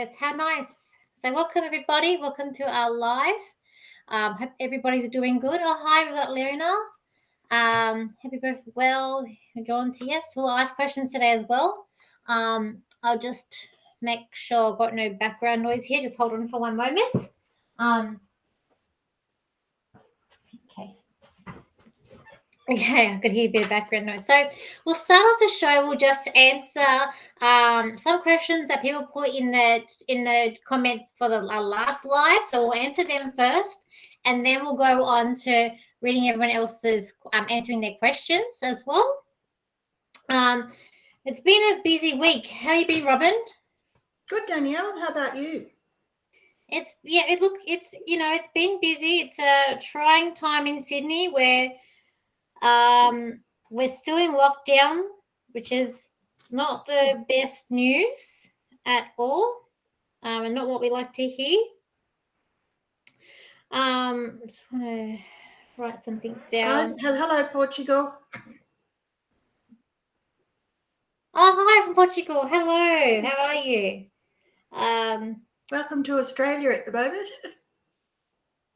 it's how nice. So welcome everybody. Welcome to our live. Hope everybody's doing good. Oh hi, we got Leona. Happy birthday. Well, John's yes. We'll ask questions today as well. I'll just make sure I've got no background noise here. Just hold on for one moment. Okay. Okay, I could hear a bit of background noise. So we'll start off the show. We'll just answer some questions that people put in the comments for the last live. So we'll answer them first, and then we'll go on to reading everyone else's answering their questions as well. It's been a busy week. How you been, Robin? Good, Danielle. How about you? It's been busy. It's a trying time in Sydney where we're still in lockdown, which is not the best news at all, and not what we like to hear. I just want to write something down. Hello, Portugal. Oh, hi from Portugal. Hello. How are you? Welcome to Australia at the moment.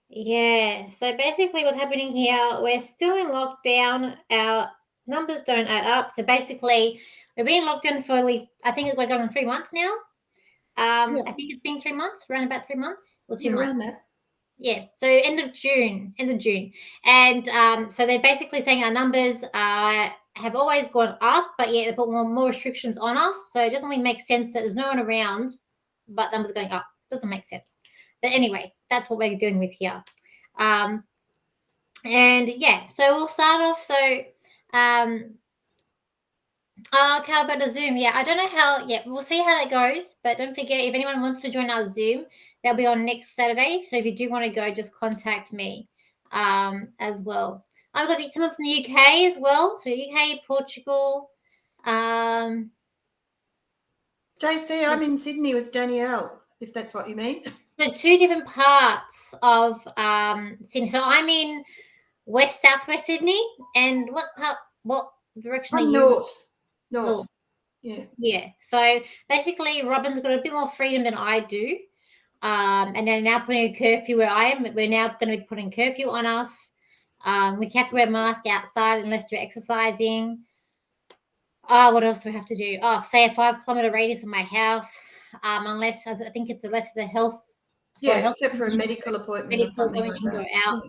Yeah. So basically, what's happening here? We're still in lockdown. Our numbers don't add up. So basically, we've been in lockdown for I think we're going on 3 months now. Yeah. I think it's been 3 months, around about 3 months or 2 Yeah, months. around that. Yeah, so end of June, and so they're basically saying our numbers have always gone up, but yeah, they put more restrictions on us. So it doesn't really make sense that there's no one around, but numbers are going up. Doesn't make sense. But anyway, that's what we're dealing with here. And yeah, so we'll start off. So okay, about the Zoom. Yeah, I don't know how. Yeah, we'll see how that goes. But don't forget, if anyone wants to join our Zoom, they'll be on next Saturday. So if you do want to go, just contact me as well. I've got someone from the UK as well. So UK, Portugal. JC, I'm in Sydney with Danielle, if that's what you mean. So two different parts of Sydney. So I'm in southwest Sydney, and what direction are I'm you? north. Yeah. Yeah. So basically, Robin's got a bit more freedom than I do. And they're now putting a curfew where I am. We're now going to be putting curfew on us. We have to wear a mask outside unless you're exercising. What else do we have to do? Oh, say a 5-kilometer radius of my house. Unless it's a health. Except for a medical appointment or something like you can that. go out.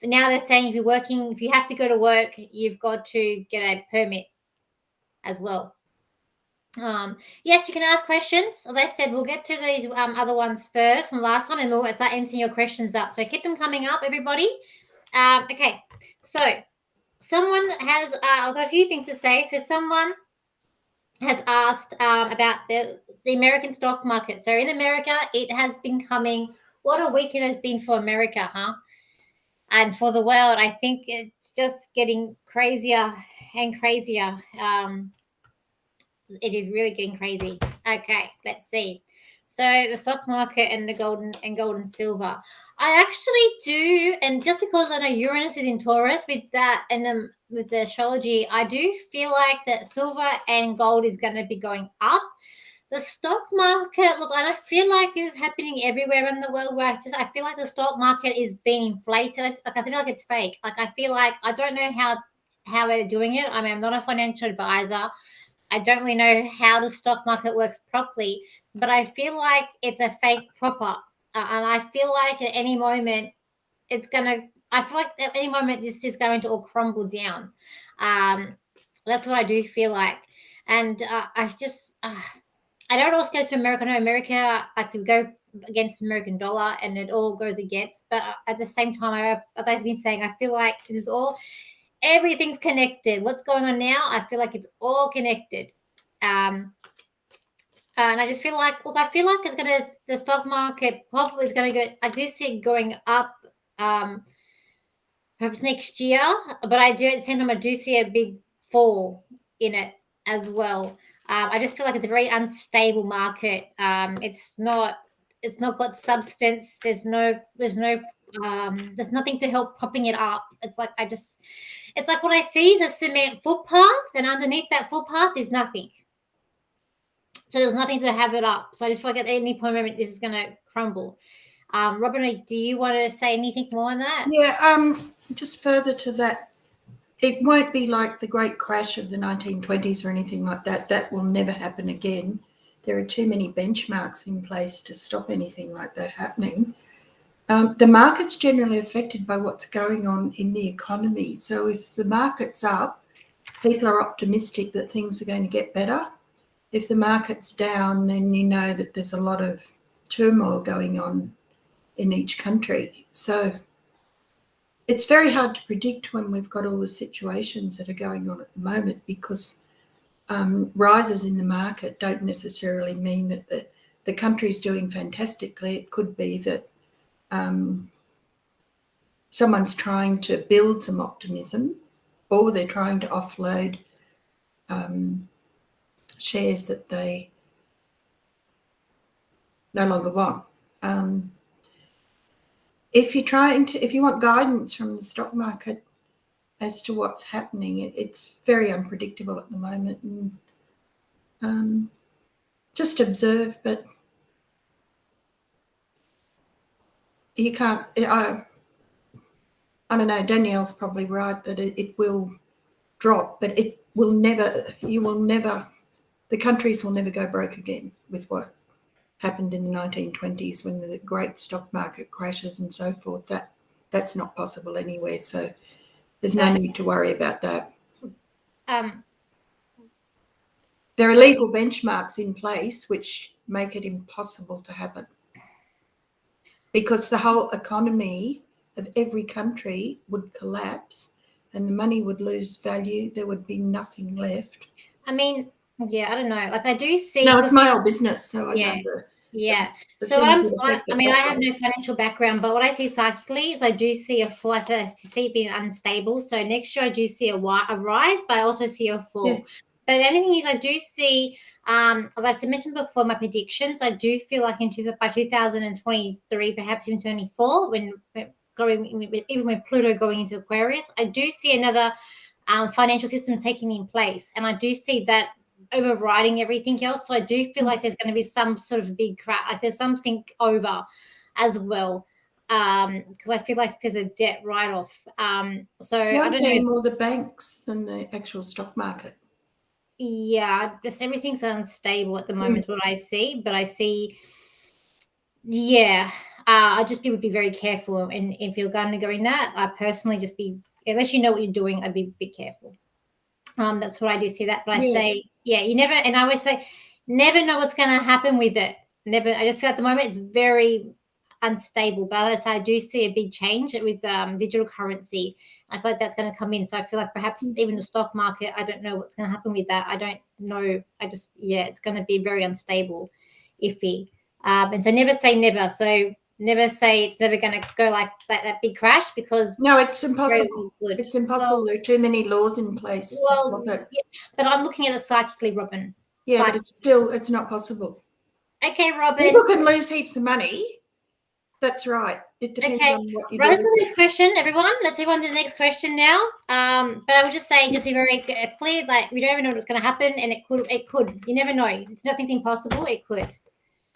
But now they're saying if you have to go to work, you've got to get a permit as well. Yes, you can ask questions. As I said, we'll get to these other ones first from last time, and we'll start answering your questions up. So keep them coming up, everybody. Okay, so someone has I've got a few things to say. So someone has asked about the American stock market. So in America, it has been coming. What a week it has been for America, huh? And for the world, I think it's just getting crazier and crazier. It is really getting crazy. Okay, let's see. So the stock market and the gold and silver. I actually do, and just because I know Uranus is in Taurus with that and with the astrology, I do feel like that silver and gold is going to be going up. The stock market, look, and I feel like this is happening everywhere in the world. Where I feel like the stock market is being inflated. Like I feel like it's fake. Like I feel like I don't know how they're doing it. I mean, I'm not a financial advisor. I don't really know how the stock market works properly, but I feel like it's a fake proper. And I feel like at any moment I feel like at any moment this is going to all crumble down. That's what I do feel like. And I know it also goes to America. I know America like to go against the American dollar and it all goes against. But at the same time, as I've been saying, I feel like everything's connected. What's going on now? I feel like it's all connected. And I just feel like, the stock market probably is going to go, I do see it going up perhaps next year, but at the same time, I do see a big fall in it as well. I just feel like it's a very unstable market. It's not got substance. There's nothing to help propping it up. It's like what I see is a cement footpath, and underneath that footpath is nothing. So there's nothing to have it up. So I just feel like at any point moment this is going to crumble. Robin, do you want to say anything more on that? Yeah, just further to that, it won't be like the great crash of the 1920s or anything like that. That will never happen again. There are too many benchmarks in place to stop anything like that happening. The market's generally affected by what's going on in the economy. So if the market's up, people are optimistic that things are going to get better. If the market's down, then you know that there's a lot of turmoil going on in each country. So it's very hard to predict when we've got all the situations that are going on at the moment, because rises in the market don't necessarily mean that the country's doing fantastically. It could be that someone's trying to build some optimism, or they're trying to offload shares that they no longer want. If you want guidance from the stock market as to what's happening, it's very unpredictable at the moment, and just observe. But you can't. I don't know. Danielle's probably right that it will drop, but it will never. You will never. The countries will never go broke again with what happened in the 1920s when the great stock market crashes and so forth. That's not possible anywhere. So there's no need to worry about that. There are legal benchmarks in place which make it impossible to happen, because the whole economy of every country would collapse and the money would lose value. There would be nothing left. I mean, yeah, I don't know. Like I do see. No, it's my old business, so I know the So things what that affect it. I mean, I have no financial background, but what I see psychically is I do see a fall. I see it being unstable. So next year I do see a rise, but I also see a fall. Yeah. But the only thing is I do see, as I've mentioned before, my predictions, I do feel like by 2023, perhaps even 24, when even with Pluto going into Aquarius, I do see another financial system taking in place. And I do see that overriding everything else. So I do feel like there's going to be some sort of big crack, like there's something over as well. Because I feel like there's a debt write-off. So I'm I don't seeing know. more the banks than the actual stock market. Yeah, just everything's unstable at the moment, what I see. But I see, I just would be very careful. And if you're going to go in that, I personally just be, unless you know what you're doing, I'd be careful. That's what I do see that. But I say, you never, and I always say, never know what's going to happen with it. Never. I just feel at the moment it's very unstable. But as I say, I do see a big change with digital currency. I feel like that's going to come in. So I feel like perhaps even the stock market, I don't know what's going to happen with that. I don't know. It's going to be very unstable, iffy. And so never say never. So never say it's never going to go like that big crash, because no, it's impossible. It's impossible. Well, there are too many laws in place to stop it. Yeah, but I'm looking at it psychically, Robin. Yeah, but it's not possible. Okay, Robin. People can lose heaps of money. That's right. It depends on what you do. Right, to the next question, everyone. Let's move on to the next question now. But I would just say, just be very clear, like we don't even know what's going to happen, and it could. You never know. Nothing's impossible. It could.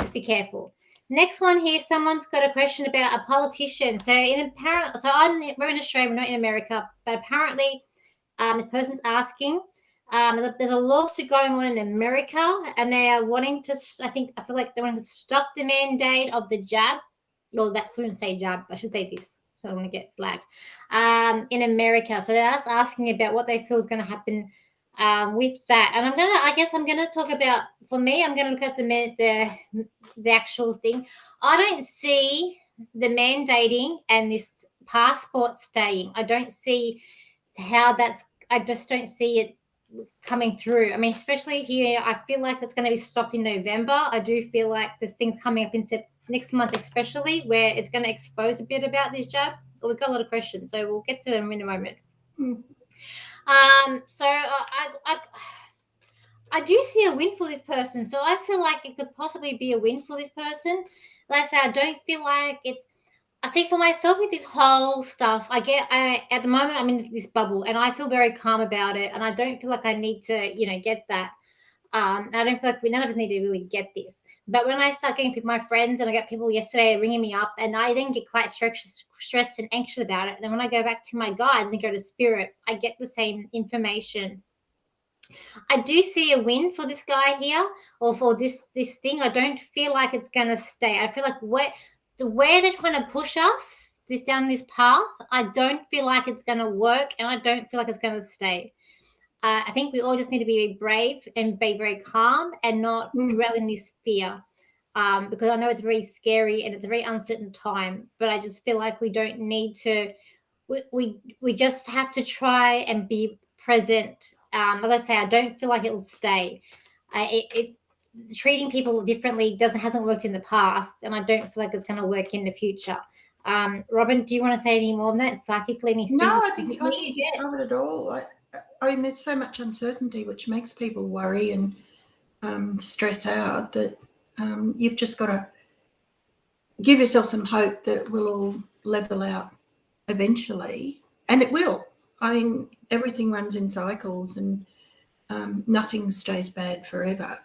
Just be careful. Next one here, someone's got a question about a politician. So we're in Australia, we're not in America, but apparently this person's asking, there's a lawsuit going on in America, and they are wanting to, I feel like they want to stop the mandate of the jab. Well, that shouldn't say jab, I should say this, so I don't want to get flagged. In America. So they're just asking about what they feel is going to happen with that. And I'm gonna talk about, for me, I'm gonna look at the actual thing. I don't see the mandating and this passport staying. I don't see how I just don't see it coming through. I mean, especially here, I feel like it's going to be stopped in November. I do feel like there's things coming up in next month, especially, where it's going to expose a bit about this jab. Well, we've got a lot of questions, so we'll get to them in a moment. So I do see a win for this person. So I feel like it could possibly be a win for this person. Like I say, I don't feel like it's, I think for myself with this whole stuff, at the moment I'm in this bubble and I feel very calm about it, and I don't feel like I need to, get that. I don't feel like none of us need to really get this. But when I start getting my friends, and I got people yesterday ringing me up, and I then get quite stressed and anxious about it. And then when I go back to my guides and go to spirit, I get the same information. I do see a win for this guy here, or for this thing. I don't feel like it's gonna stay. I feel like where they're trying to push us down this path, I don't feel like it's gonna work, and I don't feel like it's gonna stay. I think we all just need to be brave and be very calm and not dwell in this fear. Because I know it's very scary and it's a very uncertain time, but I just feel like we don't need to. We just have to try and be present. As I say, I don't feel like it will stay. It treating people differently hasn't worked in the past, and I don't feel like it's going to work in the future. Robin, do you want to say any more on that psychically? No, I think you covered it all. I mean, there's so much uncertainty which makes people worry and stress out that you've just got to give yourself some hope that it will all level out eventually, and it will. I mean, everything runs in cycles, and nothing stays bad forever.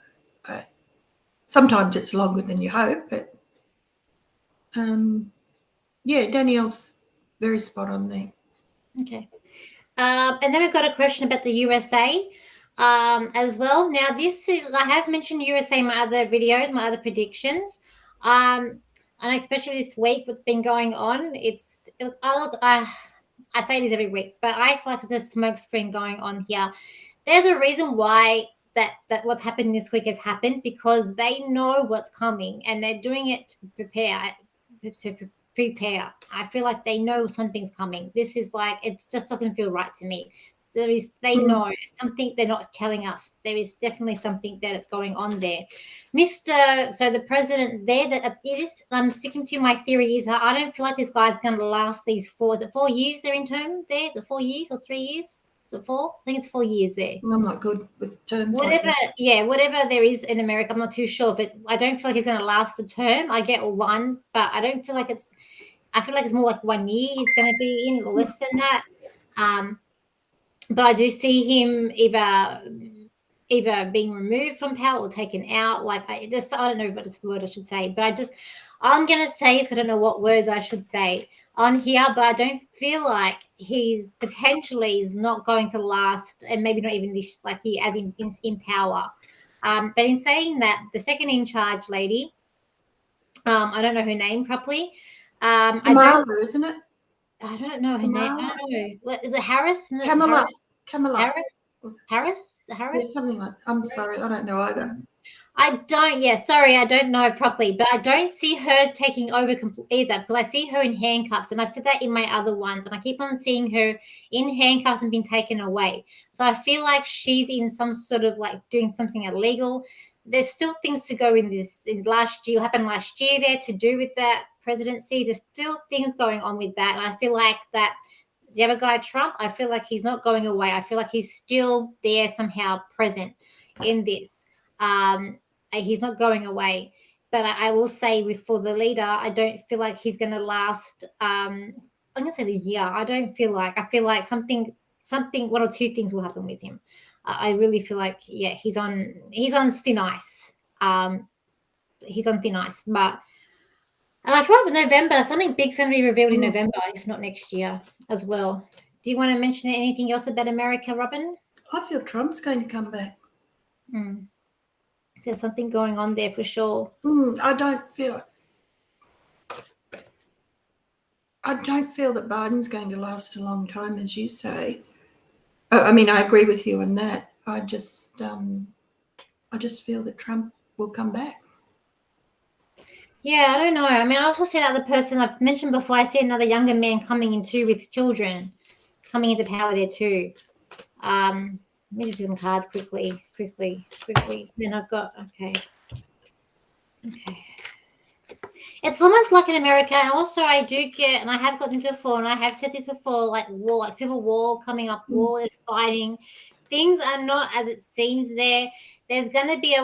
Sometimes it's longer than you hope, but yeah, Danielle's very spot on there. Okay. And then we've got a question about the USA as well. Now, I have mentioned USA in my other videos, my other predictions. And especially this week, what's been going on, I say this every week, but I feel like there's a smoke screen going on here. There's a reason why that what's happened this week has happened, because they know what's coming and they're doing it to prepare. I feel like they know something's coming. This is like, it just doesn't feel right to me. They know something they're not telling us. There is definitely something that's going on there. So the president there, that it is, I'm sticking to my theory, is that I don't feel like this guy's going to last these 4 years they're in term there. Is it 4 years or 3 years? Is it 4? I think it's 4 years there. I'm not good with terms. Whatever, whatever there is in America, I'm not too sure if I don't feel like he's going to last the term. I get 1, but I don't feel like I feel like it's more like 1 year he's going to be in, or less than that. But I do see him either being removed from power or taken out. Like I don't know what word I should say, but I'm going to say, so I don't know what words I should say on here, but I don't feel like he's potentially is not going to last, and maybe not even this, like he as in power. But in saying that, the second in charge lady, I don't know her name properly. Kamala, isn't it? I don't know her name. I don't know. What, is it Harris? Kamala. Harris? Yeah, something like. I'm sorry, I don't know either. I don't know properly, but I don't see her taking over either, because I see her in handcuffs, and I've said that in my other ones, and I keep on seeing her in handcuffs and being taken away. So I feel like she's in some sort of like doing something illegal. There's still things to go in this. Happened last year there to do with that presidency. There's still things going on with that, and I feel like that. The other guy, Trump, I feel like he's not going away. I feel like he's still there somehow present in this. He's not going away. But I will say, for the leader, I don't feel like he's going to last. I'm going to say the year. I feel like something, 1 or 2 things will happen with him. I really feel like, he's on thin ice. He's on thin ice. But and I feel like with November, something big's going to be revealed in November, if not next year as well. Do you want to mention anything else about America, Robin? I feel Trump's going to come back. There's something going on there for sure. I don't feel that Biden's going to last a long time, as you say. I mean, I agree with you on that. I just feel that Trump will come back. Yeah, I don't know. I mean, I also see another person I've mentioned before. I see another younger man coming in too, with children coming into power there too. Let me just do some cards quickly. Then I've got okay. It's almost like in America, and also I do get, and I have gotten this before, and I have said this before, like war, like civil war coming up, war is fighting. Things are not as it seems there. There's going to be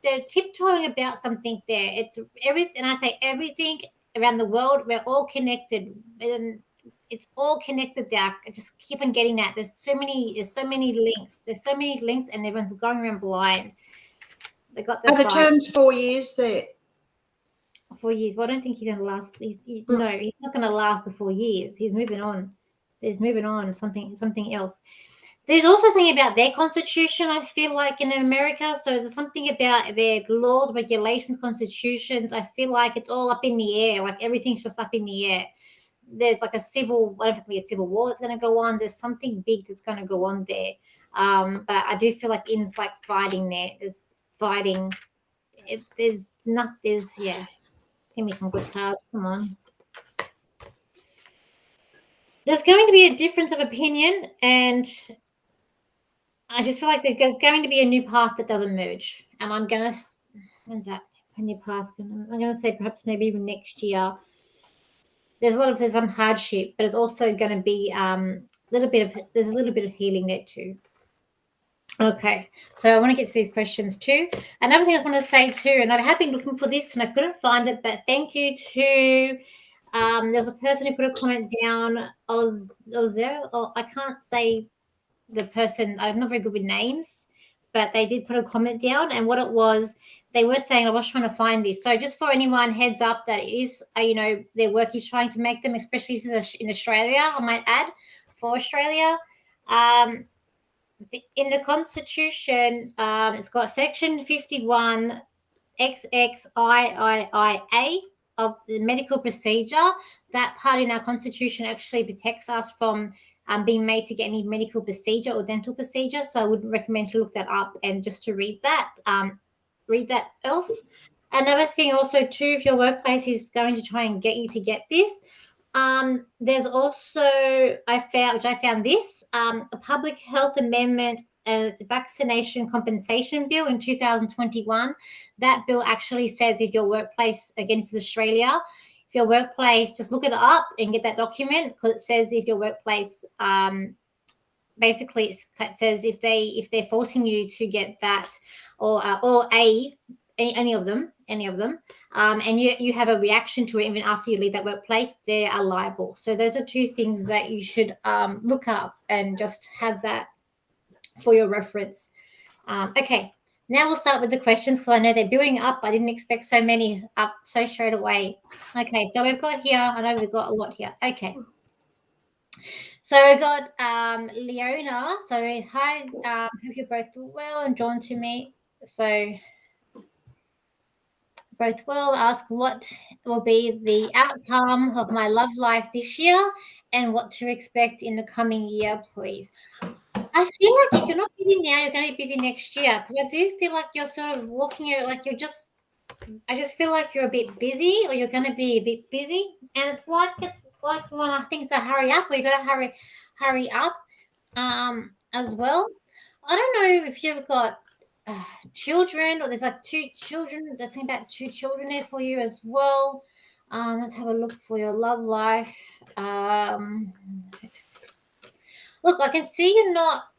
they're tiptoeing about something there. It's everything, and I say everything around the world, we're all connected. And it's all connected there. I just keep on getting that. There's so many links. There's so many links, and everyone's going around blind. They got Are the terms 4 years there? 4 years. Well, I don't think he's going to last. No, he's not going to last the 4 years. He's moving on. There's moving on something else. There's also something about their constitution, I feel like, in America. So there's something about their laws, regulations, constitutions. I feel like it's all up in the air. Like everything's just up in the air. There's like I don't know if it's going to be a civil war that's going to go on. There's something big that's going to go on there. But I do feel like in like fighting there, there's fighting. There's yeah. Give me some good cards. Come on. There's going to be a difference of opinion, and I just feel like there's going to be a new path that doesn't merge. And I'm going to, when's that? A new path? I'm going to say perhaps maybe even next year. There's some hardship, but it's also going to be there's a little bit of healing there too. Okay, so I want to get to these questions too. Another thing I want to say too, and I have been looking for this and I couldn't find it, but thank you to there's a person who put a comment down. I can't say the person. I'm not very good with names, but they did put a comment down, and what it was, they were saying, I was trying to find this. So just for anyone, heads up that it is, their work is trying to make them, especially in Australia, I might add, for Australia. In the Constitution, it's got Section 51 XXIIIA of the medical procedure. That part in our Constitution actually protects us from being made to get any medical procedure or dental procedure. So I would recommend to look that up and just to read that else. Another thing also too, if your workplace is going to try and get you to get this, there's also, I found this, a public health amendment and it's a vaccination compensation bill in 2021. That bill actually says if your workplace, again, this is Australia, if your workplace, just look it up and get that document, because it says if your workplace, basically it says if they're forcing you to get that or any of them, and you have a reaction to it even after you leave that workplace, they are liable. So those are two things that you should look up and just have that for your reference. Okay, now we'll start with the questions because I know they're building up. I didn't expect so many up so straight away. Okay, so we've got here, I know we've got a lot here. Okay. So we got Leona. So hi, hope you're both well and drawn to me. So both well. Ask what will be the outcome of my love life this year and what to expect in the coming year, please. I feel like if you're not busy now, you're going to be busy next year, because I do feel like you're sort of walking, like you're just, I just feel like you're a bit busy or you're going to be a bit busy. And it's like one of things that hurry up, or you got to hurry up as well. I don't know if you've got children, or there's like two children. There's something about two children there for you as well. Let's have a look for your love life. Look, I can see you're not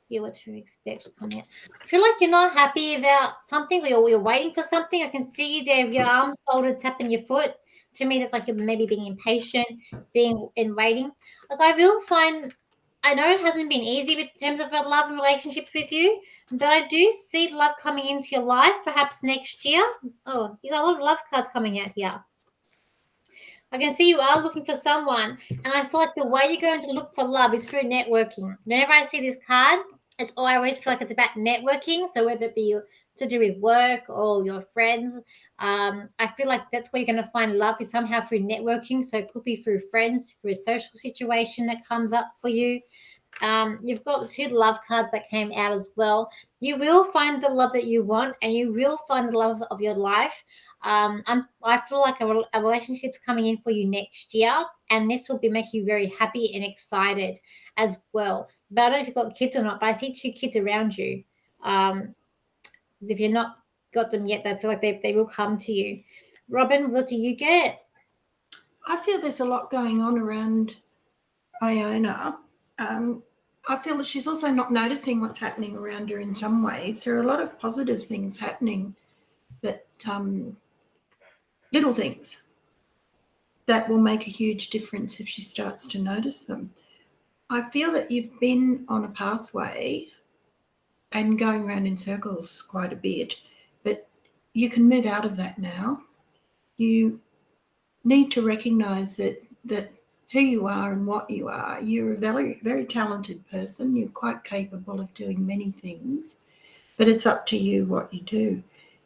what to expect coming out. I feel like you're not happy about something, or you're waiting for something. I can see you there with your arms folded, tapping your foot. To me, that's like you're maybe being impatient, being in waiting. Like I will find, I know it hasn't been easy in terms of love and relationships with you, but I do see love coming into your life perhaps next year. Oh, you got a lot of love cards coming out here. I can see you are looking for someone, and I feel like the way you're going to look for love is through networking. Whenever I see this card, I always feel like it's about networking. So whether it be to do with work or your friends, I feel like that's where you're going to find love, is somehow through networking. So it could be through friends, through a social situation that comes up for you. You've got two love cards that came out as well. You will find the love that you want, and you will find the love of your life. I feel like a relationship's coming in for you next year, and this will be making you very happy and excited as well. But I don't know if you've got kids or not, but I see two kids around you. If you're not got them yet, I feel like they will come to you. Robin, what do you get? I feel there's a lot going on around Iona. I feel that she's also not noticing what's happening around her in some ways. There are a lot of positive things happening, but little things that will make a huge difference if she starts to notice them. I feel that you've been on a pathway and going around in circles quite a bit, but you can move out of that now. You need to recognise that who you are and what you are. You're a very, very talented person. You're quite capable of doing many things, but it's up to you what you do.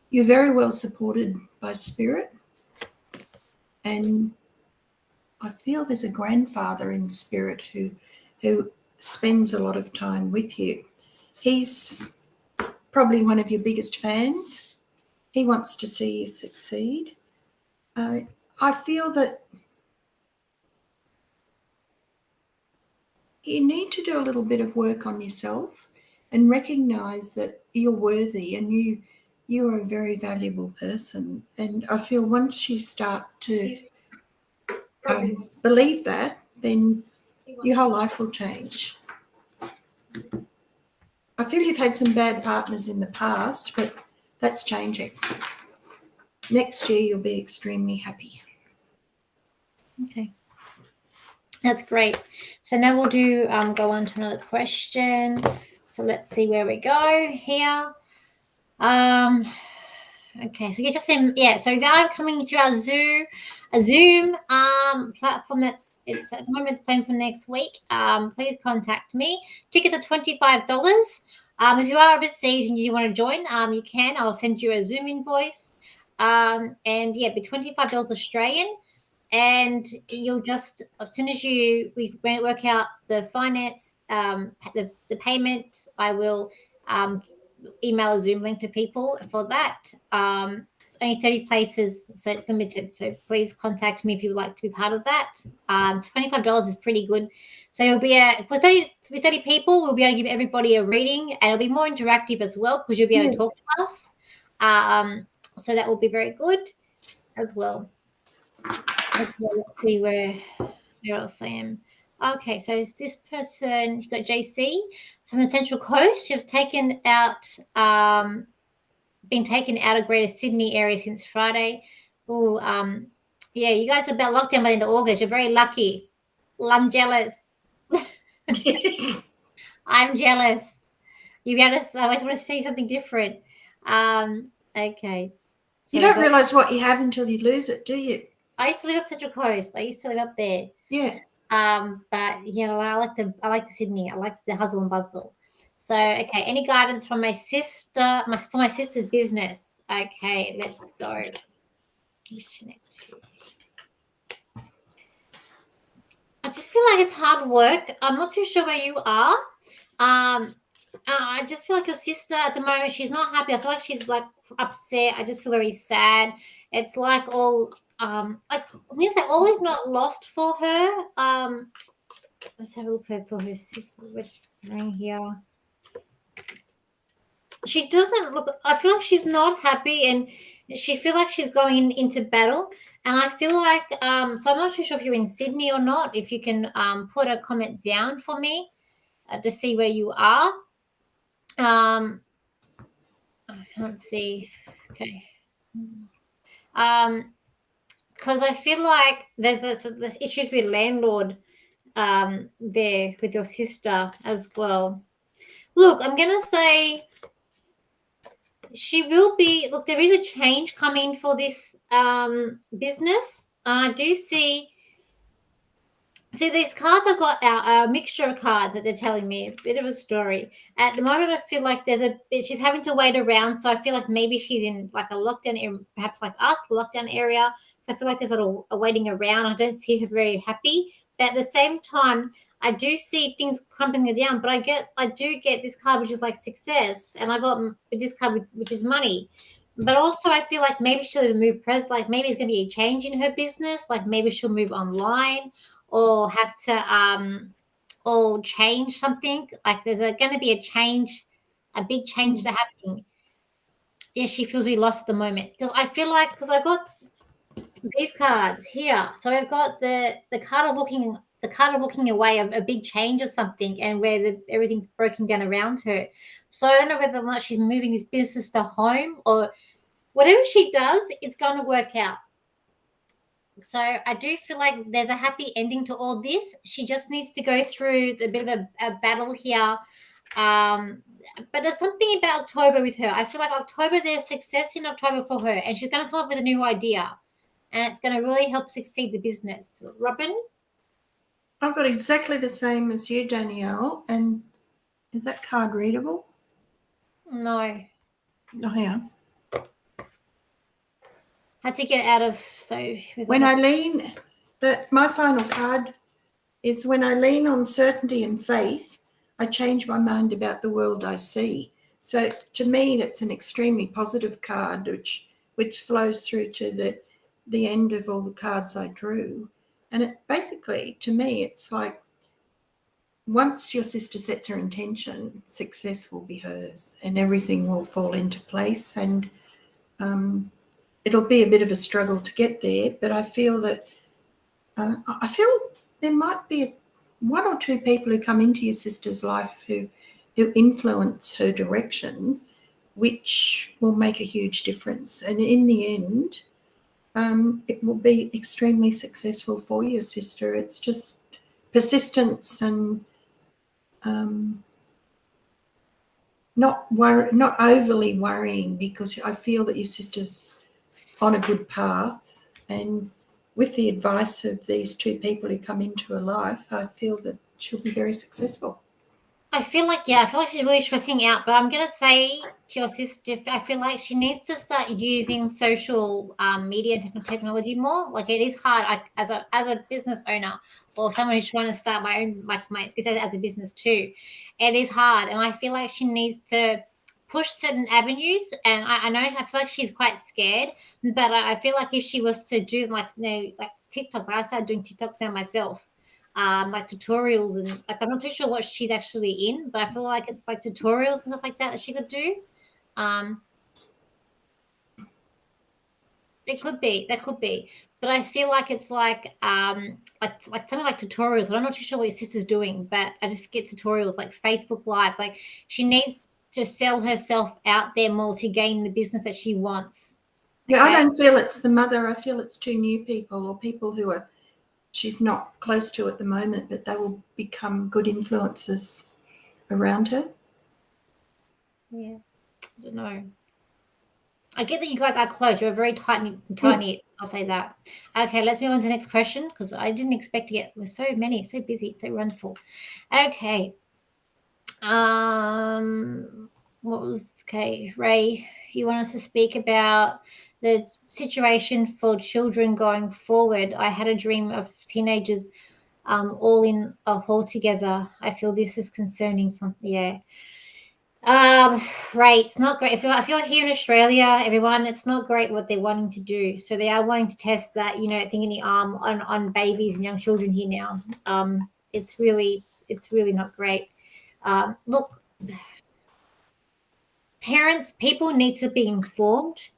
You're very well supported by spirit, and I feel there's a grandfather in spirit who spends a lot of time with you. He's probably one of your biggest fans. He wants to see you succeed. I feel that you need to do a little bit of work on yourself and recognise that you're worthy and you are a very valuable person. And I feel once you start to believe that, then your whole life will change. I feel you've had some bad partners in the past, but that's changing. Next year, you'll be extremely happy. Okay. That's great. So now we'll do go on to another question. So let's see where we go here. Okay, so you just said, yeah, so they are coming to our Zoom platform that's it's at the moment it's planned for next week. Please contact me. Tickets are $25. If you are overseas and you want to join, you can. I'll send you a Zoom invoice. And yeah, be $25 Australian. And you'll just as soon as we work out the finance, the payment, I will email a Zoom link to people for that. It's only 30 places, so it's limited. So please contact me if you would like to be part of that. $25 is pretty good. So it'll be for 30 people, we'll be able to give everybody a reading, and it'll be more interactive as well because you'll be able to talk to us. So that will be very good as well. Okay, let's see where else I am. Okay, so is this person, you've got JC from the Central Coast. You've taken out, been taken out of Greater Sydney area since Friday. Oh, yeah, you guys are about lockdown by the end of August. You're very lucky. Well, I'm jealous. I'm jealous. You I always want to see something different. Okay. So you don't realise what you have until you lose it, do you? I used to live up Central Coast. I used to live up there. Yeah. But you know, I like the Sydney. I like the hustle and bustle. So okay, any guidance from my sister, for my sister's business? Okay, let's go. I just feel like it's hard work. I'm not too sure where you are. I just feel like your sister at the moment, she's not happy. I feel like she's like upset. I just feel very sad. It's like all like I'm gonna say all is not lost for her. Let's have a look for her sister. What's right here? She doesn't look. I feel like she's not happy, and she feels like she's going into battle. And I feel like so I'm not too sure if you're in Sydney or not. If you can put a comment down for me to see where you are. I can't see. Okay. Because I feel like there's issues with landlord there with your sister as well. Look, I'm gonna say she will be. Look, there is a change coming for this business. I do see. See, these cards I've got are a mixture of cards that they're telling me. A bit of a story. At the moment, I feel like she's having to wait around. So I feel like maybe she's in like a lockdown area, perhaps like us, lockdown area. So I feel like there's a waiting around. I don't see her very happy. But at the same time, I do see things crumpling down. But I do get this card, which is like success. And I got this card, which is money. But also, I feel like maybe she'll move like maybe it's going to be a change in her business. Like maybe she'll move online or have to or change something. Like there's going to be a big change to happening. Yeah, she feels really lost at the moment because I feel like because I got these cards here, so I've got the card of walking away of a big change or something, and where everything's broken down around her. So I don't know whether or not she's moving this business to home or whatever she does, it's going to work out. So I do feel like there's a happy ending to all this. She just needs to go through a bit of a battle here. But there's something about October with her. I feel like October, there's success in October for her, and she's going to come up with a new idea, and it's going to really help succeed the business. Robin? I've got exactly the same as you, Danielle. And is that card readable? No. Oh, yeah. Had to get out of, so When I lean, my final card is when I lean on certainty and faith, I change my mind about the world I see. So to me, that's an extremely positive card, which flows through to the end of all the cards I drew. And it basically, to me, it's like once your sister sets her intention, success will be hers, and everything will fall into place. And it'll be a bit of a struggle to get there, but I feel that I feel there might be one or two people who come into your sister's life who influence her direction, which will make a huge difference. And in the end, it will be extremely successful for your sister. It's just persistence and not overly worrying, because I feel that your sister's on a good path, and with the advice of these two people who come into her life, I feel that she'll be very successful. I feel like she's really stressing out, but I'm gonna say to your sister, I feel like she needs to start using social media and technology more. Like, it is hard. As a business owner, or someone who's trying to start my own my business as a business too, it is hard, and I feel like she needs to push certain avenues. And I know, I feel like she's quite scared, but I feel like if she was to do, like, like TikToks, like I started doing TikToks now myself, like tutorials, and like I'm not too sure what she's actually in, but I feel like it's like tutorials and stuff like that she could do. Um, it could be, that could be, but I feel like it's like something like tutorials. But I'm not too sure what your sister's doing, but I just get tutorials like Facebook Lives. Like, she needs to sell herself out there more to gain the business that she wants. Yeah, I Okay. don't feel it's the mother. I feel it's two new people, or people who she's not close to at the moment, but they will become good influences around her. Yeah, I don't know. I get that you guys are close. You're very tight knit. I'll say that. Okay, let's move on to the next question, because I didn't expect to get. We're so many, so busy, so wonderful. Okay. Okay, Ray? You want us to speak about the situation for children going forward? I had a dream of teenagers, all in a hall together. I feel this is concerning. Something, yeah. Right. It's not great. If you're here in Australia, everyone, it's not great what they're wanting to do. So they are wanting to test that, thing in the arm on babies and young children here now. It's really not great. Look, people need to be informed,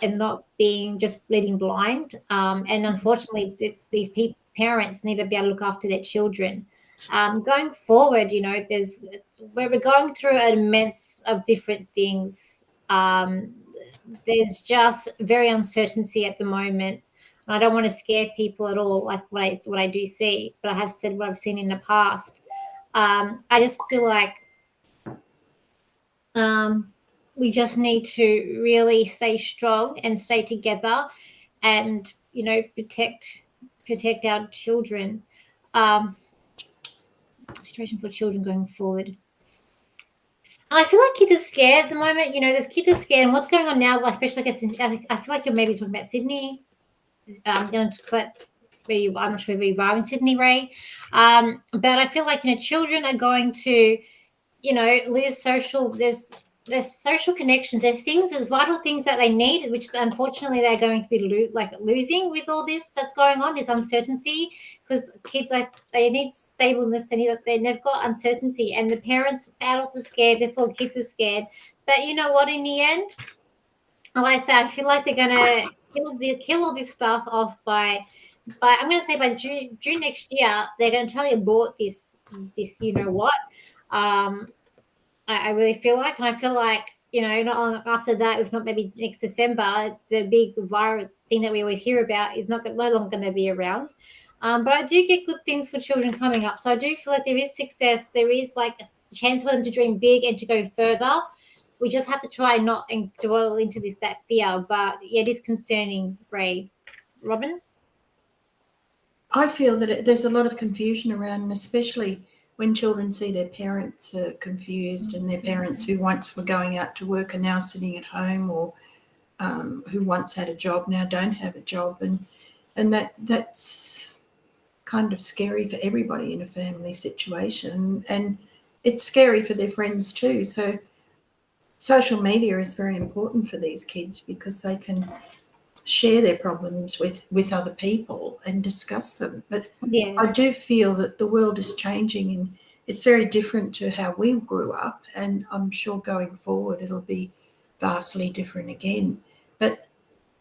and not being just bleeding blind. And unfortunately, it's these parents need to be able to look after their children. Going forward, we're going through an immense of different things. There's just very uncertainty at the moment. And I don't want to scare people at all, like what I do see, but I have said what I've seen in the past. I just feel like we just need to really stay strong and stay together, and protect our children. Situation for children going forward. And I feel like kids are scared at the moment. There's kids are scared, and what's going on now, especially, I guess, I feel like you're maybe talking about Sydney. I'm going to collect. I'm not sure whether you are in Sydney, Ray. But I feel like children are going to lose social. There's social connections. There's vital things that they need, which unfortunately they're going to be losing with all this that's going on, this uncertainty, because kids, they need stableness, they've got uncertainty, and the adults are scared, therefore kids are scared. But you know what? In the end, like I said, I feel like they're gonna kill all this stuff off by I'm gonna say by June next year. They're gonna totally abort this. You know what? I really feel like, and I feel like not after that, if not maybe next December, the big virus thing that we always hear about is no longer going to be around. But I do get good things for children coming up. So I do feel like there is success. There is like a chance for them to dream big and to go further. We just have to try not and dwell into that fear. But yeah, it is concerning, Ray. Robin? I feel that there's a lot of confusion around, and especially when children see their parents are confused and their parents who once were going out to work are now sitting at home, or who once had a job now don't have a job, and that's kind of scary for everybody in a family situation, and it's scary for their friends too. So social media is very important for these kids because they can share their problems with other people and discuss them. But Yeah. I do feel that the world is changing, and it's very different to how we grew up, and I'm sure going forward it'll be vastly different again. But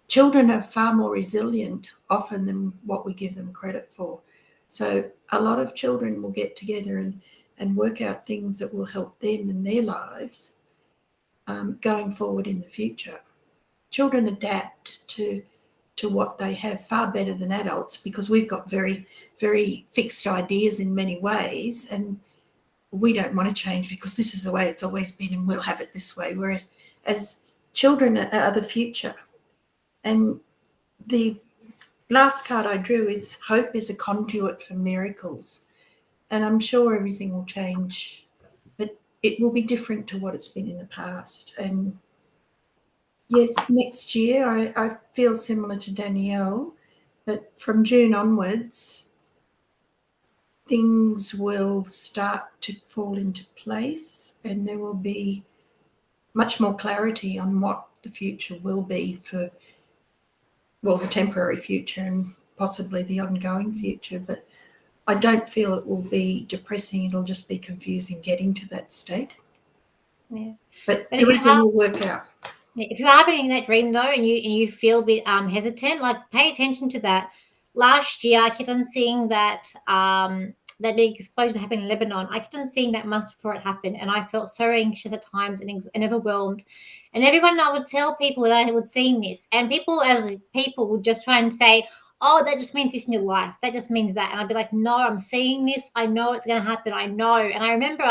children are far more resilient often than what we give them credit for. So a lot of children will get together and work out things that will help them in their lives going forward in the future. Children adapt to what they have far better than adults, because we've got very, very fixed ideas in many ways, and we don't want to change because this is the way it's always been and we'll have it this way. Whereas as children are the future. And the last card I drew is hope is a conduit for miracles. And I'm sure everything will change, but it will be different to what it's been in the past. And yes, next year I feel similar to Danielle, that from June onwards, things will start to fall into place and there will be much more clarity on what the future will be for, well, the temporary future and possibly the ongoing future. But I don't feel it will be depressing. It'll just be confusing getting to that state. Yeah. But But everything will work out. if you're having that dream though, and you feel a bit hesitant, like pay attention to that. Last year, I kept on seeing that big explosion happened in Lebanon. I kept on seeing that months before it happened, and I felt so anxious at times and overwhelmed. And everyone, I would tell people that I was seeing this, and people as people would just try and say, "Oh, that just means this in your life. That just means that." And I'd be like, "No, I'm seeing this. I know it's going to happen. I know." And I remember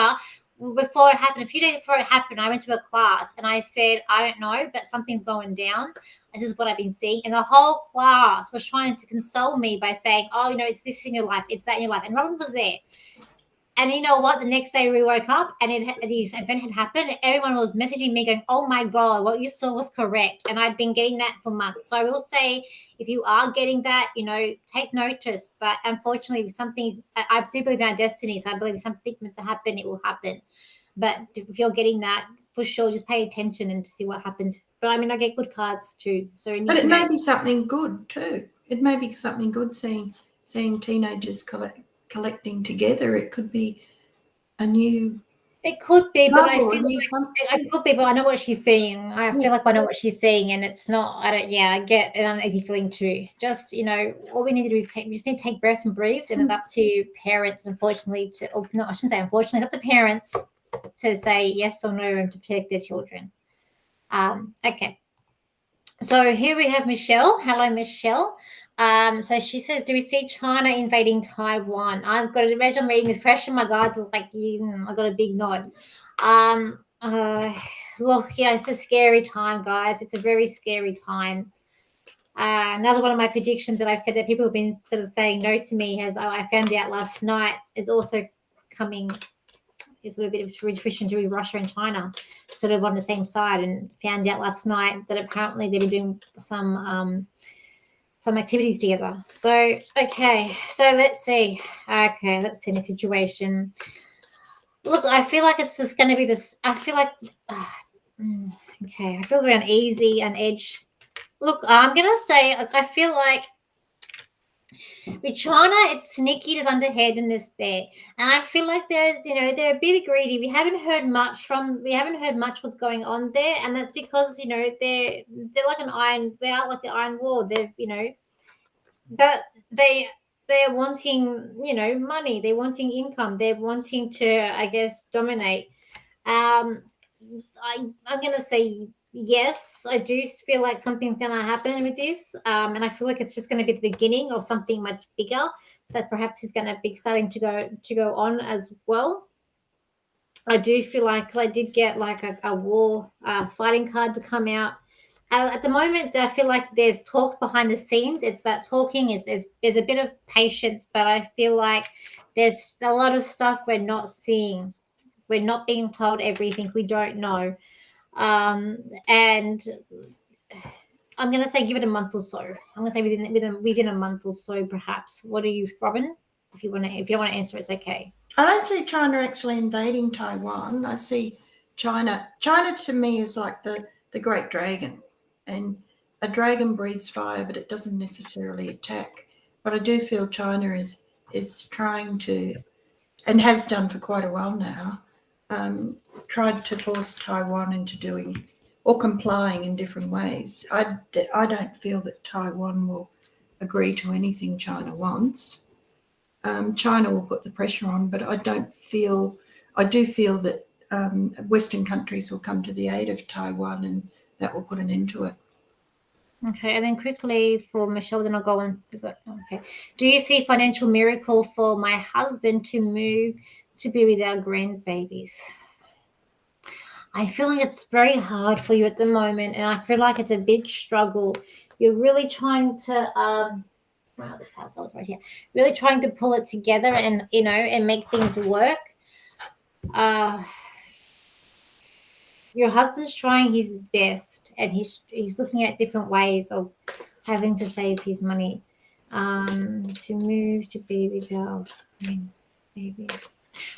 before it happened, a few days before it happened, I went to a class and I said, "I don't know, but something's going down. This is what I've been seeing." And the whole class was trying to console me by saying, "Oh, it's this in your life, it's that in your life." And Robin was there. And you know what? The next day we woke up and this event had happened. And everyone was messaging me going, "Oh my God, what you saw was correct." And I'd been getting that for months. So I will say, if you are getting that, take notice. But unfortunately, if something's, I do believe in our destiny. So I believe if something's meant to happen, it will happen. But if you're getting that, for sure, just pay attention and to see what happens. But I mean, I get good cards too. So But it may be something good too. It may be something good seeing teenagers collecting together. It could be a new. It could be, but I feel like it could be, but I know what she's saying. I feel like I know what she's saying, and it's not. I don't. Yeah, I get an uneasy feeling too. Just all we need to do is we just need to take breaths and breathes, and it's up to parents, unfortunately, no, I shouldn't say unfortunately, it's up to parents to say yes or no and to protect their children. Okay. So here we have Michelle. Hello, Michelle. So she says, "Do we see China invading Taiwan?" I've got a imagine I'm reading this question. My guys is like, I got a big nod. Look, yeah, it's a scary time, guys. It's a very scary time. Another one of my predictions that I've said that people have been sort of saying no to me has I found out last night is also coming. It's a little bit of tradition to be Russia and China sort of on the same side, and found out last night that apparently they've been doing some activities together. So, okay. So let's see. Okay, let's see the situation. Look, I feel like it's just going to be this. I feel like, okay, I feel very uneasy, on edge. Look, I'm going to say, I feel like with China, it's sneaky, there's underhandedness there, and I feel like they're a bit greedy. We haven't heard much what's going on there, and that's because they're like they're out like the Iron Wall. That they're wanting money, they're wanting income, they're wanting to, I guess, dominate. I'm gonna say yes. I do feel like something's gonna happen with this, and I feel like it's just gonna be the beginning of something much bigger that perhaps is gonna be starting to go on as well. I do feel like 'cause I did get like a war fighting card to come out. At the moment, I feel like there's talk behind the scenes. It's about talking. Is there's a bit of patience, but I feel like there's a lot of stuff we're not seeing. We're not being told everything. We don't know. And I'm gonna say give it a month or so. I'm gonna say within a month or so, perhaps. What are you, Robin? If you don't want to answer, it's okay. I don't see China actually invading Taiwan. I see China. China to me is like the great dragon, and a dragon breathes fire, but it doesn't necessarily attack. But I do feel China is trying to, and has done for quite a while now, tried to force Taiwan into doing or complying in different ways. I don't feel that Taiwan will agree to anything China wants. China will put the pressure on, but I do feel that Western countries will come to the aid of Taiwan, and that will put an end to it. Okay, and then quickly for Michelle, then I'll go on. Okay. Do you see financial miracle for my husband to move to be with our grandbabies? I feel like it's very hard for you at the moment, and I feel like it's a big struggle. You're really trying to wow, the cards all right here. Really trying to pull it together and and make things work. Uh your husband's trying his best, and he's looking at different ways of having to save his money to move to be with our baby.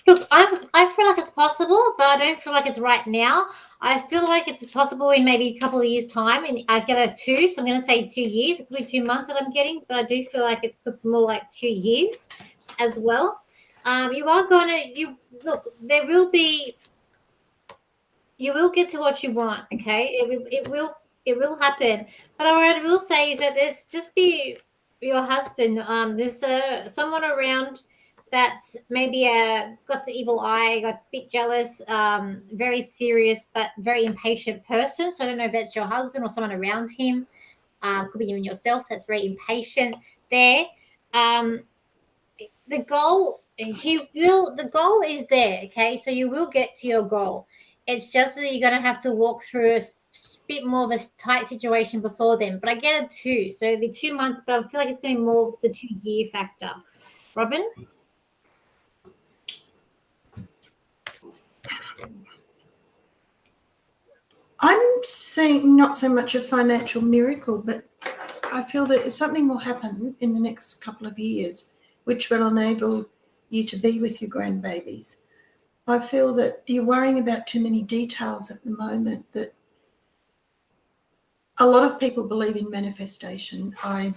Look, I feel like it's possible, but I don't feel like it's right now. I feel like it's possible in maybe a couple of years' time, and I get a 2, so I'm going to say 2 years. It could be 2 months that I'm getting, but I do feel like it could be more like 2 years as well. You are going to you look. There will be you will get to what you want. Okay, it will happen. But what I will say is that there's just be your husband. There's someone around that's maybe got the evil eye, got a bit jealous, very serious but very impatient person. So I don't know if that's your husband or someone around him. Could be even yourself. That's very impatient there. Um, the goal is there. Okay, so you will get to your goal. It's just that you're going to have to walk through a bit more of a tight situation before then. But I get it too, so it'll be 2 months, but I feel like it's going to be more of the 2 year factor. Robin? I'm saying not so much a financial miracle, but I feel that something will happen in the next couple of years which will enable you to be with your grandbabies. I feel that you're worrying about too many details at the moment, that a lot of people believe in manifestation. I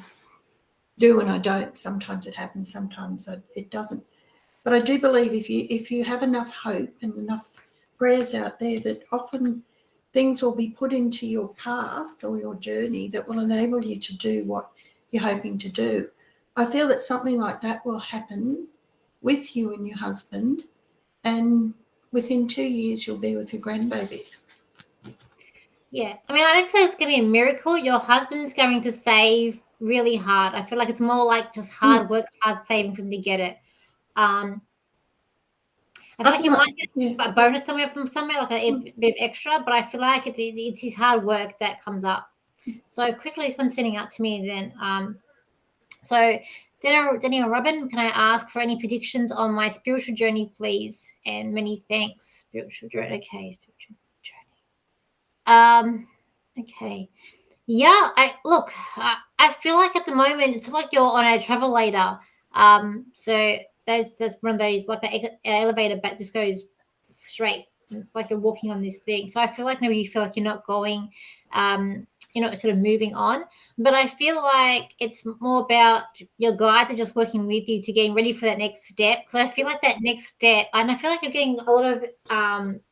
do and I don't. Sometimes it happens, sometimes it doesn't. But I do believe if you have enough hope and enough prayers out there, that often things will be put into your path or your journey that will enable you to do what you're hoping to do. I feel that something like that will happen with you and your husband, and within 2 years you'll be with your grandbabies. Yeah. I mean, I don't feel it's going to be a miracle. Your husband's going to save really hard. I feel like it's more like just hard work, hard saving for him to get it. Um, I feel like you might get a bonus somewhere from somewhere, like a bit extra, but I feel like it's his hard work that comes up. So quickly, this one's sending out to me then. So Daniel Robin, can I ask for any predictions on my spiritual journey, please? And many thanks. Spiritual journey. Okay, spiritual journey. Okay. Yeah, I feel like at the moment it's like you're on a travelator. So that's one of those like an elevator, but just goes straight. It's like you're walking on this thing. So I feel like maybe you feel like you're not going sort of moving on. But I feel like it's more about your guides are just working with you to getting ready for that next step. Because I feel like that next step, and I feel like you're getting a lot of,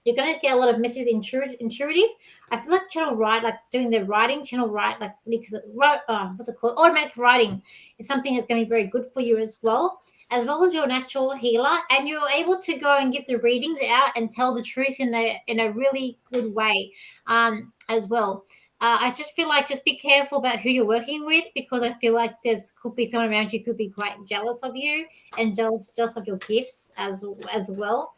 you're going to get a lot of messages intuitive. I feel like channel write, like doing the writing, channel write, like what's it called? Automatic writing is something that's going to be very good for you as well as your natural healer, and you're able to go and give the readings out and tell the truth in a really good way, as well. I just feel like just be careful about who you're working with, because I feel like there's could be someone around you could be quite jealous of you and jealous of your gifts as well.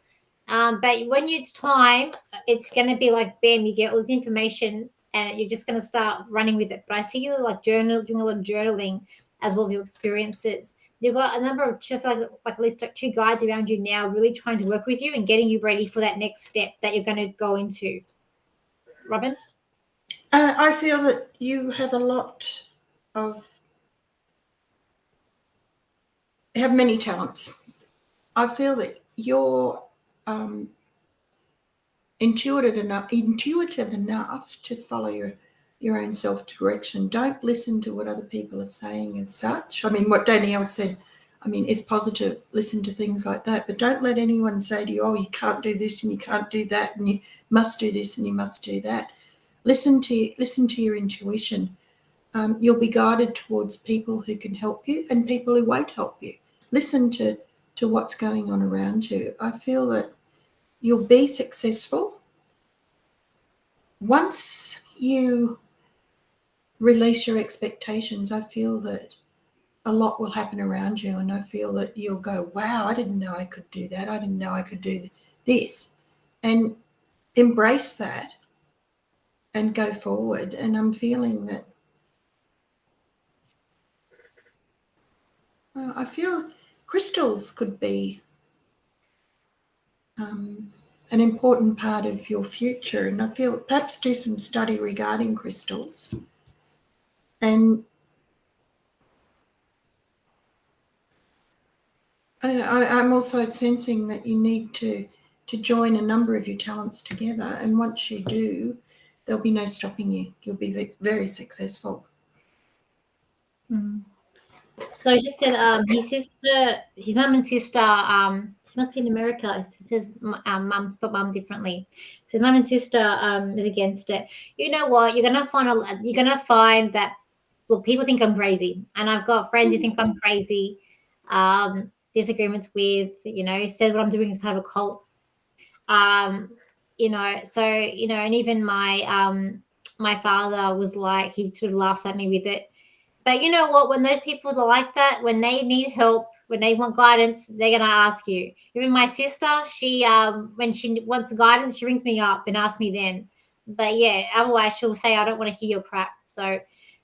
But when it's time, it's going to be like bam, you get all this information and you're just going to start running with it. But I see you like doing a lot of journaling as well as your experiences. You've got a number of two, I feel like at least like two guides around you now, really trying to work with you and getting you ready for that next step that you're going to go into. Robin? I feel that you have have many talents. I feel that you're intuitive enough to follow your own self-direction. Don't listen to what other people are saying as such. I mean, what Danielle said, I mean, is positive. Listen to things like that, but don't let anyone say to you, oh, you can't do this and you can't do that and you must do this and you must do that. Listen to your intuition. You'll be guided towards people who can help you and people who won't help you. Listen to what's going on around you. I feel that you'll be successful once you release your expectations. I feel that a lot will happen around you, and I feel that you'll go, wow, I didn't know I could do that. I didn't know I could do this. And embrace that and go forward. And I'm feeling that I feel crystals could be an important part of your future, and I feel perhaps do some study regarding crystals. And I'm also sensing that you need to join a number of your talents together, and once you do, there'll be no stopping you. You'll be very successful. Mm. So he just said his mum and sister, she must be in America. It says mum spelled mum differently. So mum and sister is against it. You know what? You're gonna find that, look, people think I'm crazy, and I've got friends who think I'm crazy. Disagreements with, said what I'm doing is part of a cult. So and even my father was like, he sort of laughs at me with it. But you know what? When those people are like that, when they need help, when they want guidance, they're gonna ask you. Even my sister, she when she wants guidance, she rings me up and asks me then. But yeah, otherwise she'll say, I don't want to hear your crap. So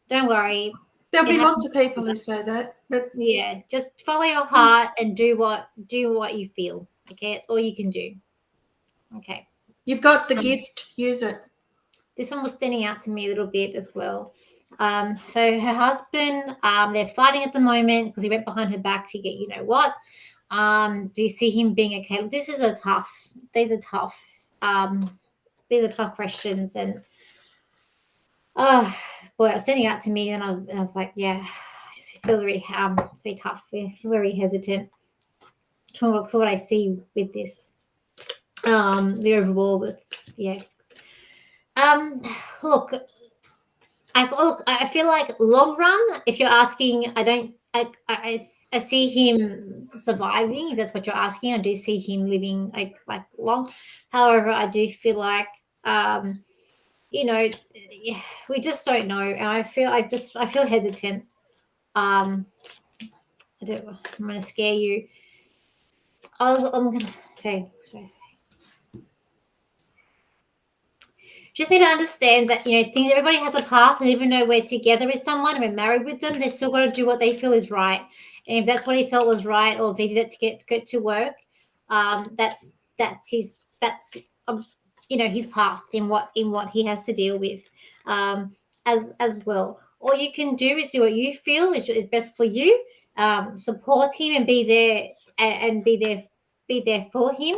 don't worry. There'll be lots of people who say that, but yeah, just follow your heart and do what you feel. Okay, it's all you can do. Okay. You've got the gift, use it. This one was standing out to me a little bit as well. So her husband, they're fighting at the moment because he went behind her back to get you know what. Do you see him being okay? These are tough. These are tough questions, and boy, it was standing out to me, and I was like, yeah, I just feel very tough, very hesitant for what I see with this. The overall, but yeah. Look, I feel like long run, if you're asking, I see him surviving. If that's what you're asking, I do see him living like long. However, I do feel like we just don't know, and I feel hesitant. I'm going to scare you. I'm going to say, what should I say? Just need to understand that, things, everybody has a path, and even though we're together with someone and we're married with them, they still got to do what they feel is right. And if that's what he felt was right, or if they did it to get to work, that's his his path in what he has to deal with, as well. All you can do is do what you feel is best for you. Support him and be there, and be there for him.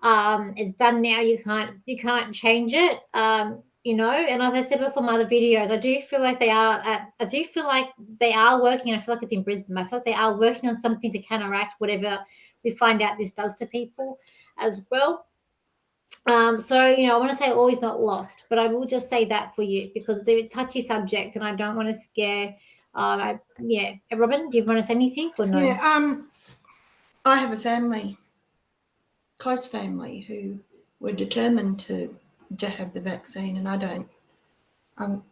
It's done now. You can't change it. and as I said before in my other videos, I do feel like they are. I do feel like they are working, and I feel like it's in Brisbane. I feel like they are working on something to counteract whatever we find out this does to people, as well. So I want to say all is not lost, but I will just say that for you because it's a touchy subject, and I don't want to scare. Robin, do you want to say anything or no? Yeah, I have a family, close family, who were determined to have the vaccine, and I don't. All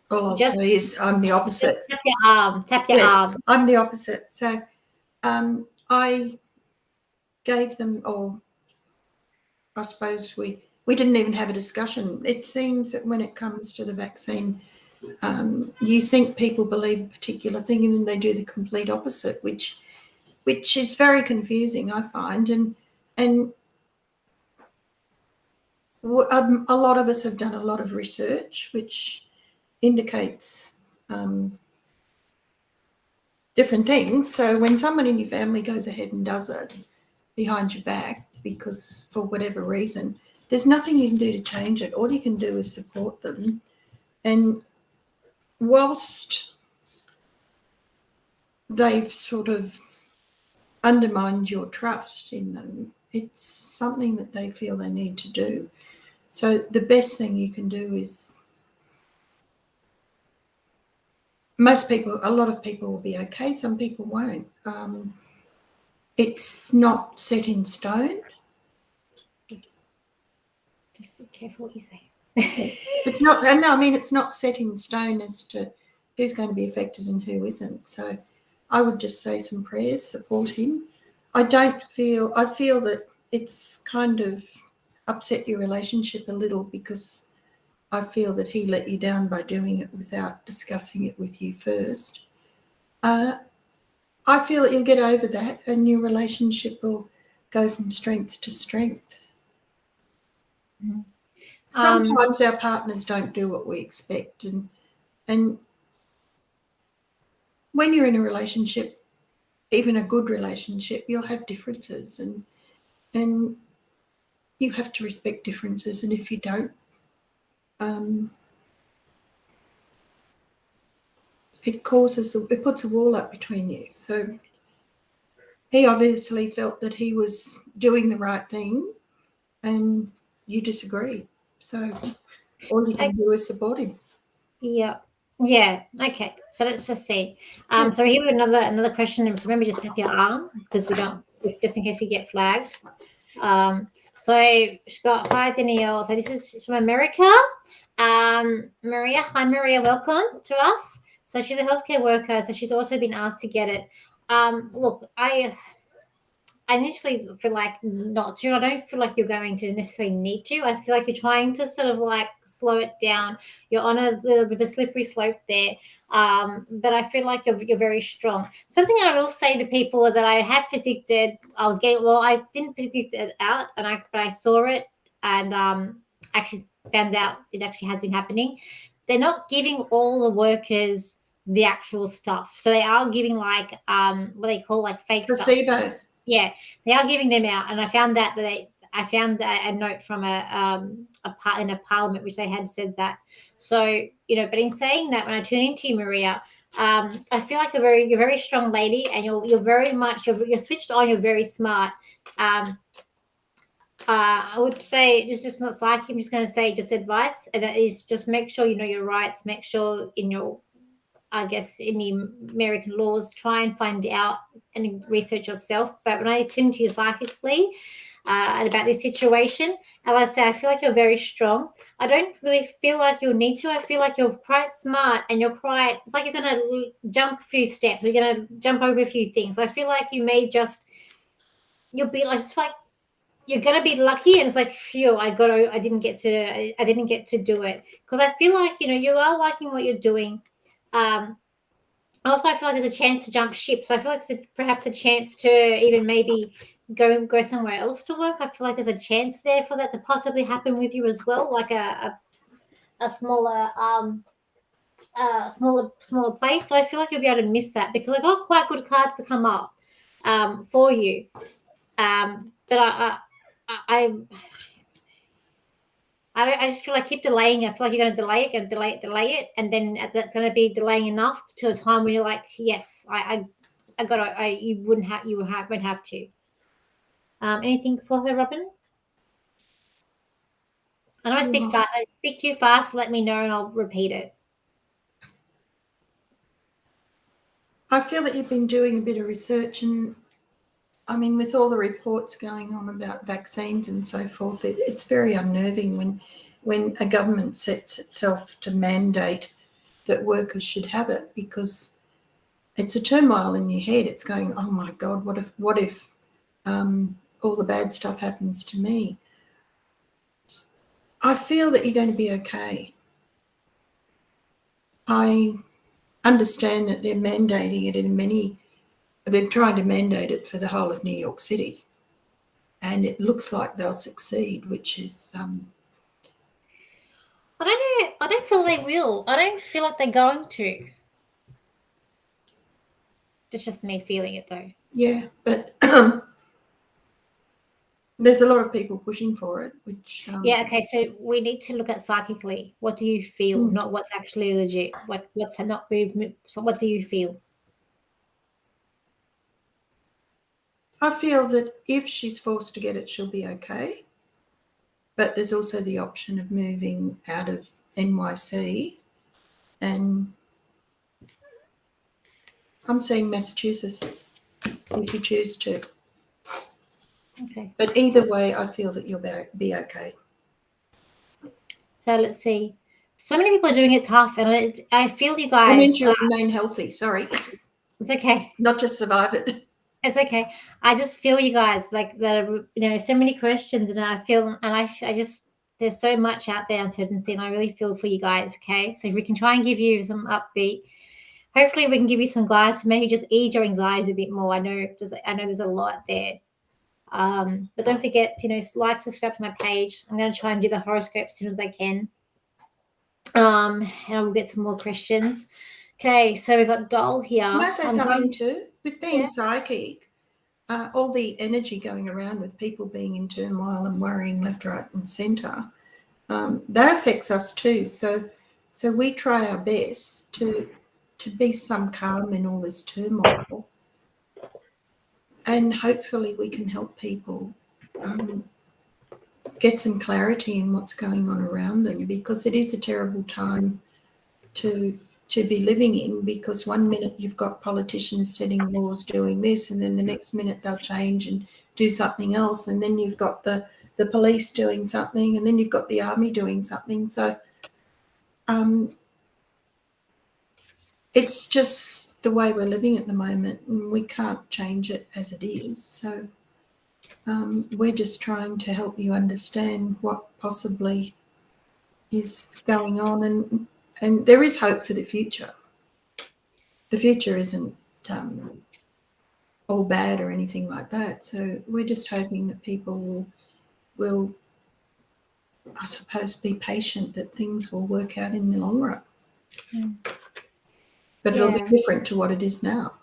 I'll Just, say is I'm the opposite. tap your arm. Tap your arm. I'm the opposite. So I gave them, or I suppose we didn't even have a discussion. It seems that when it comes to the vaccine, you think people believe a particular thing and then they do the complete opposite, which is very confusing, I find. And a lot of us have done a lot of research, which indicates different things. So when someone in your family goes ahead and does it behind your back, because for whatever reason, there's nothing you can do to change it. All you can do is support them. And whilst they've sort of undermined your trust in them, it's something that they feel they need to do. So the best thing you can do is, a lot of people will be okay, some people won't. It's not set in stone. Just be careful what you say. It's not, no, I mean, it's not set in stone as to who's going to be affected and who isn't. So I would just say some prayers, support him. I feel that it's kind of upset your relationship a little, because I feel that he let you down by doing it without discussing it with you first. I feel that you'll get over that and your relationship will go from strength to strength. Sometimes our partners don't do what we expect, and when you're in a relationship, even a good relationship, you'll have differences, and you have to respect differences. And if you don't, it puts a wall up between you. So he obviously felt that he was doing the right thing, and you disagree. So all you can do is support him. Yeah. Okay. So let's just see. So here we have another question. So remember, just tap your arm because we don't, just in case we get flagged. So she's got, hi Danielle. So this is from America. Maria. Hi Maria. Welcome to us. So she's a healthcare worker. So she's also been asked to get it. Look, I initially feel like not to. I don't feel like you're going to necessarily need to. I feel like you're trying to sort of like slow it down. You're on a little bit of a slippery slope there. But I feel like you're very strong. Something I will say to people that I have predicted, I didn't predict it out, but I saw it and actually found out it actually has been happening. They're not giving all the workers the actual stuff. So they are giving like what they call like fake stuff. Placebos. Yeah, they are giving them out, and I found I found a note from in a parliament which they had said that. So but in saying that, when I turn into you, Maria, I feel like you're very strong lady, and you're very much you're switched on. You're very smart. I would say just not psychic. I'm just going to say just advice, and that is just make sure you know your rights. Make sure in your I guess in the American laws, try and find out and research yourself. But when I turn to you psychically and about this situation, as I say, I feel like you're very strong. I don't really feel like you'll need to. I feel like you're quite smart and it's like you're going to jump a few steps. You're going to jump over a few things. So I feel like you'll be like, just like, you're gonna be lucky, and it's like, phew, I didn't get to do it, because I feel like you are liking what you're doing. Also, I feel like there's a chance to jump ship. So I feel like there's perhaps a chance to even maybe go somewhere else to work. I feel like there's a chance there for that to possibly happen with you as well, like a smaller smaller place. So I feel like you'll be able to miss that, because I got quite good cards to come up for you. But I I just feel like keep delaying it. I feel like you're going to delay it, delay it, and then that's going to be delaying enough to a time when you're like, yes, I got to. You wouldn't have to. Anything for her, Robin? I know I speak Oh, fast. I speak too fast. Let me know, and I'll repeat it. I feel that you've been doing a bit of research, and I mean, with all the reports going on about vaccines and so forth, it's very unnerving when a government sets itself to mandate that workers should have it, because it's a turmoil in your head. It's going, oh my God, what if all the bad stuff happens to me? I feel that you're going to be okay. I understand that they're mandating it they're trying to mandate it for the whole of New York City. And it looks like they'll succeed, which is I don't know. I don't feel they will. I don't feel like they're going to. It's just me feeling it though. yeah, but there's a lot of people pushing for it, which Yeah. Okay. So we need to look at psychically. What do you feel? mm, Not what's actually legit. What's not. So what do you feel? I feel that if she's forced to get it, she'll be okay. But there's also the option of moving out of NYC, and I'm saying Massachusetts if you choose to. Okay. But either way, I feel that you'll be okay. So let's see. So many people are doing it tough, and I feel you I meant guys. you remain healthy, sorry, It's okay. not just survive it. It's okay. I just feel you guys like that. So many questions, and I feel, and I just there's so much out there uncertainty, and I really feel for you guys. Okay, so if we can try and give you some upbeat, hopefully we can give you some guidance to maybe just ease your anxiety a bit more. I know there's a lot there. But don't forget, like, subscribe to my page. I'm going to try and do the horoscope as soon as I can. And I will get some more questions. Okay, so we got Doll here. Can I say something too? With being Yeah. psychic, all the energy going around with people being in turmoil and worrying left, right, and centre, that affects us too. So we try our best to be some calm in all this turmoil, and hopefully we can help people get some clarity in what's going on around them, because it is a terrible time to be living in, because one minute you've got politicians setting laws doing this, and then the next minute they'll change and do something else, and then you've got the police doing something, and then you've got the army doing something. So it's just the way we're living at the moment, and we can't change it as it is. So we're just trying to help you understand what possibly is going on, and there is hope for the future. The future isn't all bad or anything like that. So we're just hoping that people will, I suppose, be patient, that things will work out in the long run. But it'll be different to what it is now.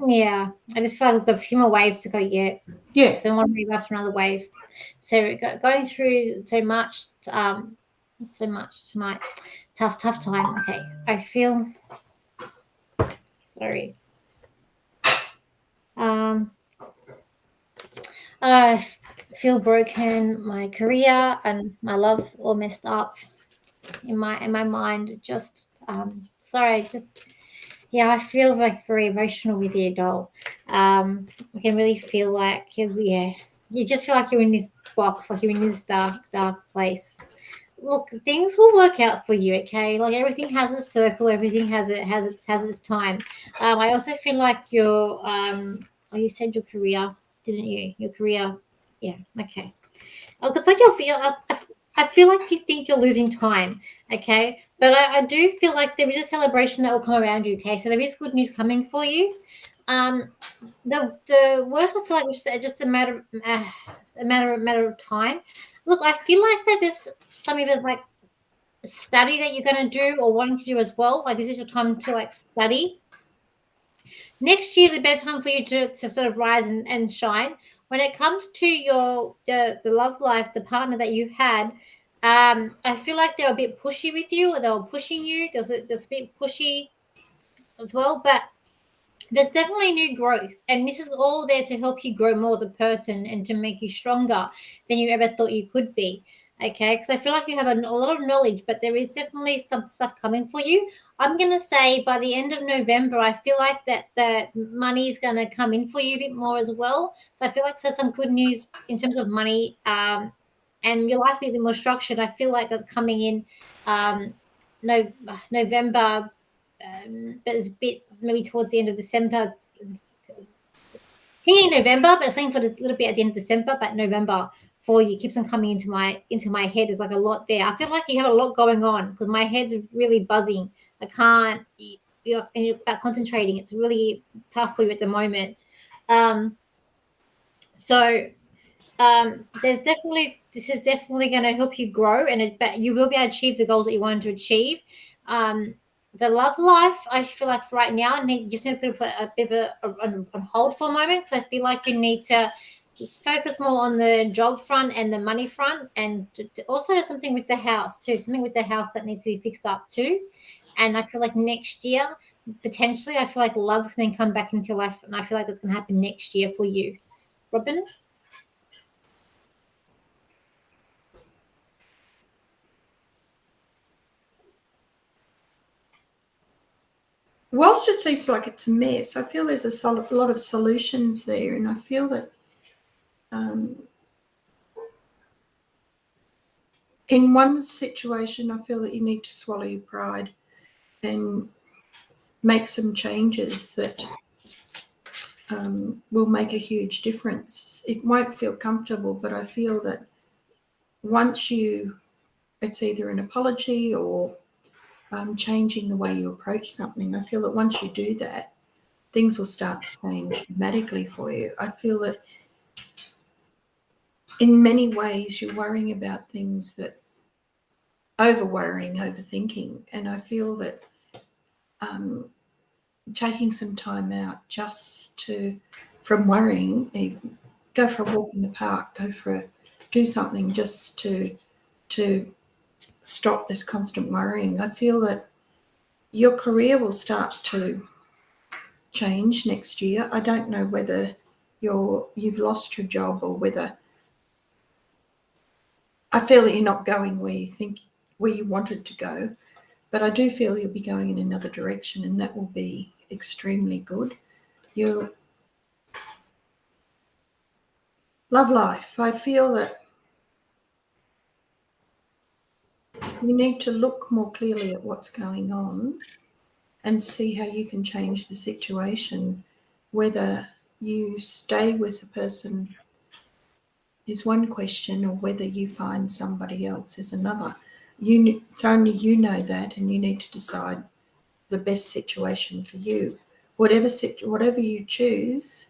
Yeah, I just feel like we've got a few more waves to go yet. Yeah. So one wave after another wave. So we're going through so much tonight. Tough time. Okay, I feel sorry. I feel broken. My career and my love all messed up in my mind. Just sorry. Just yeah, I feel like very emotional with you, doll. I can really feel like you just feel like you're in this box, like you're in this dark place. Look, things will work out for you, okay? Like everything has a circle, everything has its time. I also feel like you said your career, didn't you? Your career, yeah, okay. Oh, it's like I feel like you think you're losing time, okay? But I do feel like there is a celebration that will come around you, okay? So there is good news coming for you. The work, I feel like it's just a matter of time. Look, I feel like that there's something that's like study that you're going to do or wanting to do as well. Like this is your time to like study. Next year is a better time for you to sort of rise and shine. when it comes to the love life, the partner that you had, I feel like they're a bit pushy with you, or they were pushing you. There's a bit pushy as well, but there's definitely new growth, and this is all there to help you grow more as a person and to make you stronger than you ever thought you could be. Okay, because I feel like you have a lot of knowledge, but there is definitely some stuff coming for you. I'm gonna say by the end of November, I feel like that the money is gonna come in for you a bit more as well. So I feel like there's some good news in terms of money, and your life is more structured. I feel like that's coming in, no, November, but it's a bit maybe towards the end of December. Thinking November, but saying for a little bit at the end of December, but November for you keeps on coming into my head. There's like a lot there. I feel like you have a lot going on because my head's really buzzing. I can't. You're about concentrating. It's really tough for you at the moment. Um, so there's definitely this is definitely going to help you grow, and but you will be able to achieve the goals that you wanted to achieve. Um, the love life, I feel like for right now, you just need to put a bit of on hold for a moment because I feel like you need to focus more on the job front and the money front, and also do something with the house too. Something with the house that needs to be fixed up too. And I feel like next year, potentially, I feel like love can then come back into your life, and I feel like that's going to happen next year for you, Robin. Whilst it seems like it's a mess, I feel there's a lot of solutions there, and I feel that in one situation, I feel that you need to swallow your pride and make some changes that will make a huge difference. It won't feel comfortable, but I feel that once it's either an apology or changing the way you approach something, I feel that once you do that, things will start to change dramatically for you. I feel that in many ways you're worrying about things that over-worrying, overthinking, and I feel that taking some time out just from worrying, go for a walk in the park, do something just to stop this constant worrying. I feel that your career will start to change next year. I don't know whether you've lost your job or whether I feel that you're not going where you wanted to go, but I do feel you'll be going in another direction, and that will be extremely good. Your love life, I feel that you need to look more clearly at what's going on and see how you can change the situation. Whether you stay with the person is one question, or whether you find somebody else is another. It's only you know that, and you need to decide the best situation for you. Whatever you choose,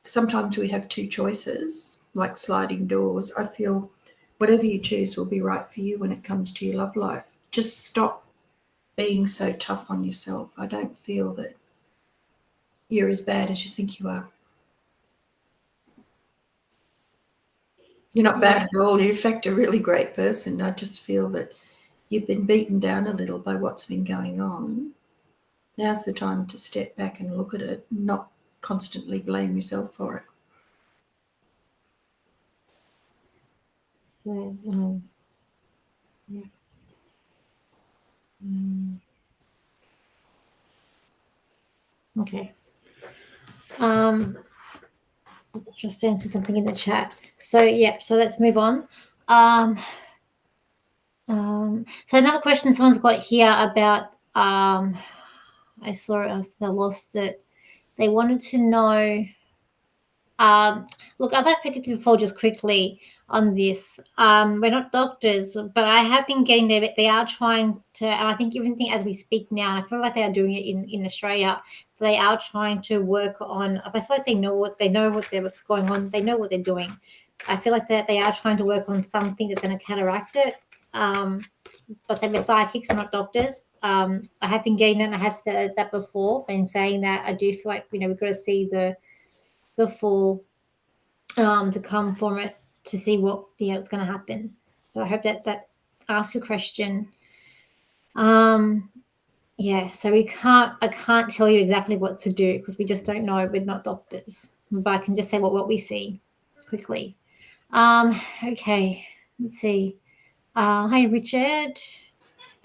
sometimes we have two choices, like sliding doors. I feel whatever you choose will be right for you when it comes to your love life. Just stop being so tough on yourself. I don't feel that you're as bad as you think you are. You're not bad at all. You're in fact a really great person. I just feel that you've been beaten down a little by what's been going on. Now's the time to step back and look at it, not constantly blame yourself for it. So, yeah. Okay. Just answer something in the chat. So yeah, so let's move on. So another question someone's got here about I saw it, I lost it. They wanted to know. Look, as I predicted before, just quickly on this, we're not doctors, but I have been getting there. But they are trying to, and I think everything as we speak now, and I feel like they are doing it in Australia. They are trying to work on. I feel like what's going on. They know what they're doing. I feel like that they are trying to work on something that's going to counteract it. But say we're psychics, we're not doctors. I have been getting it, and I have said that before. And saying that, I do feel like we've got to see the full to come from it to see what it's going to happen. So I hope that asks your question. Um, yeah, so I can't tell you exactly what to do because we just don't know. We're not doctors, but I can just say what we see quickly. Okay, let's see. Hi Richard.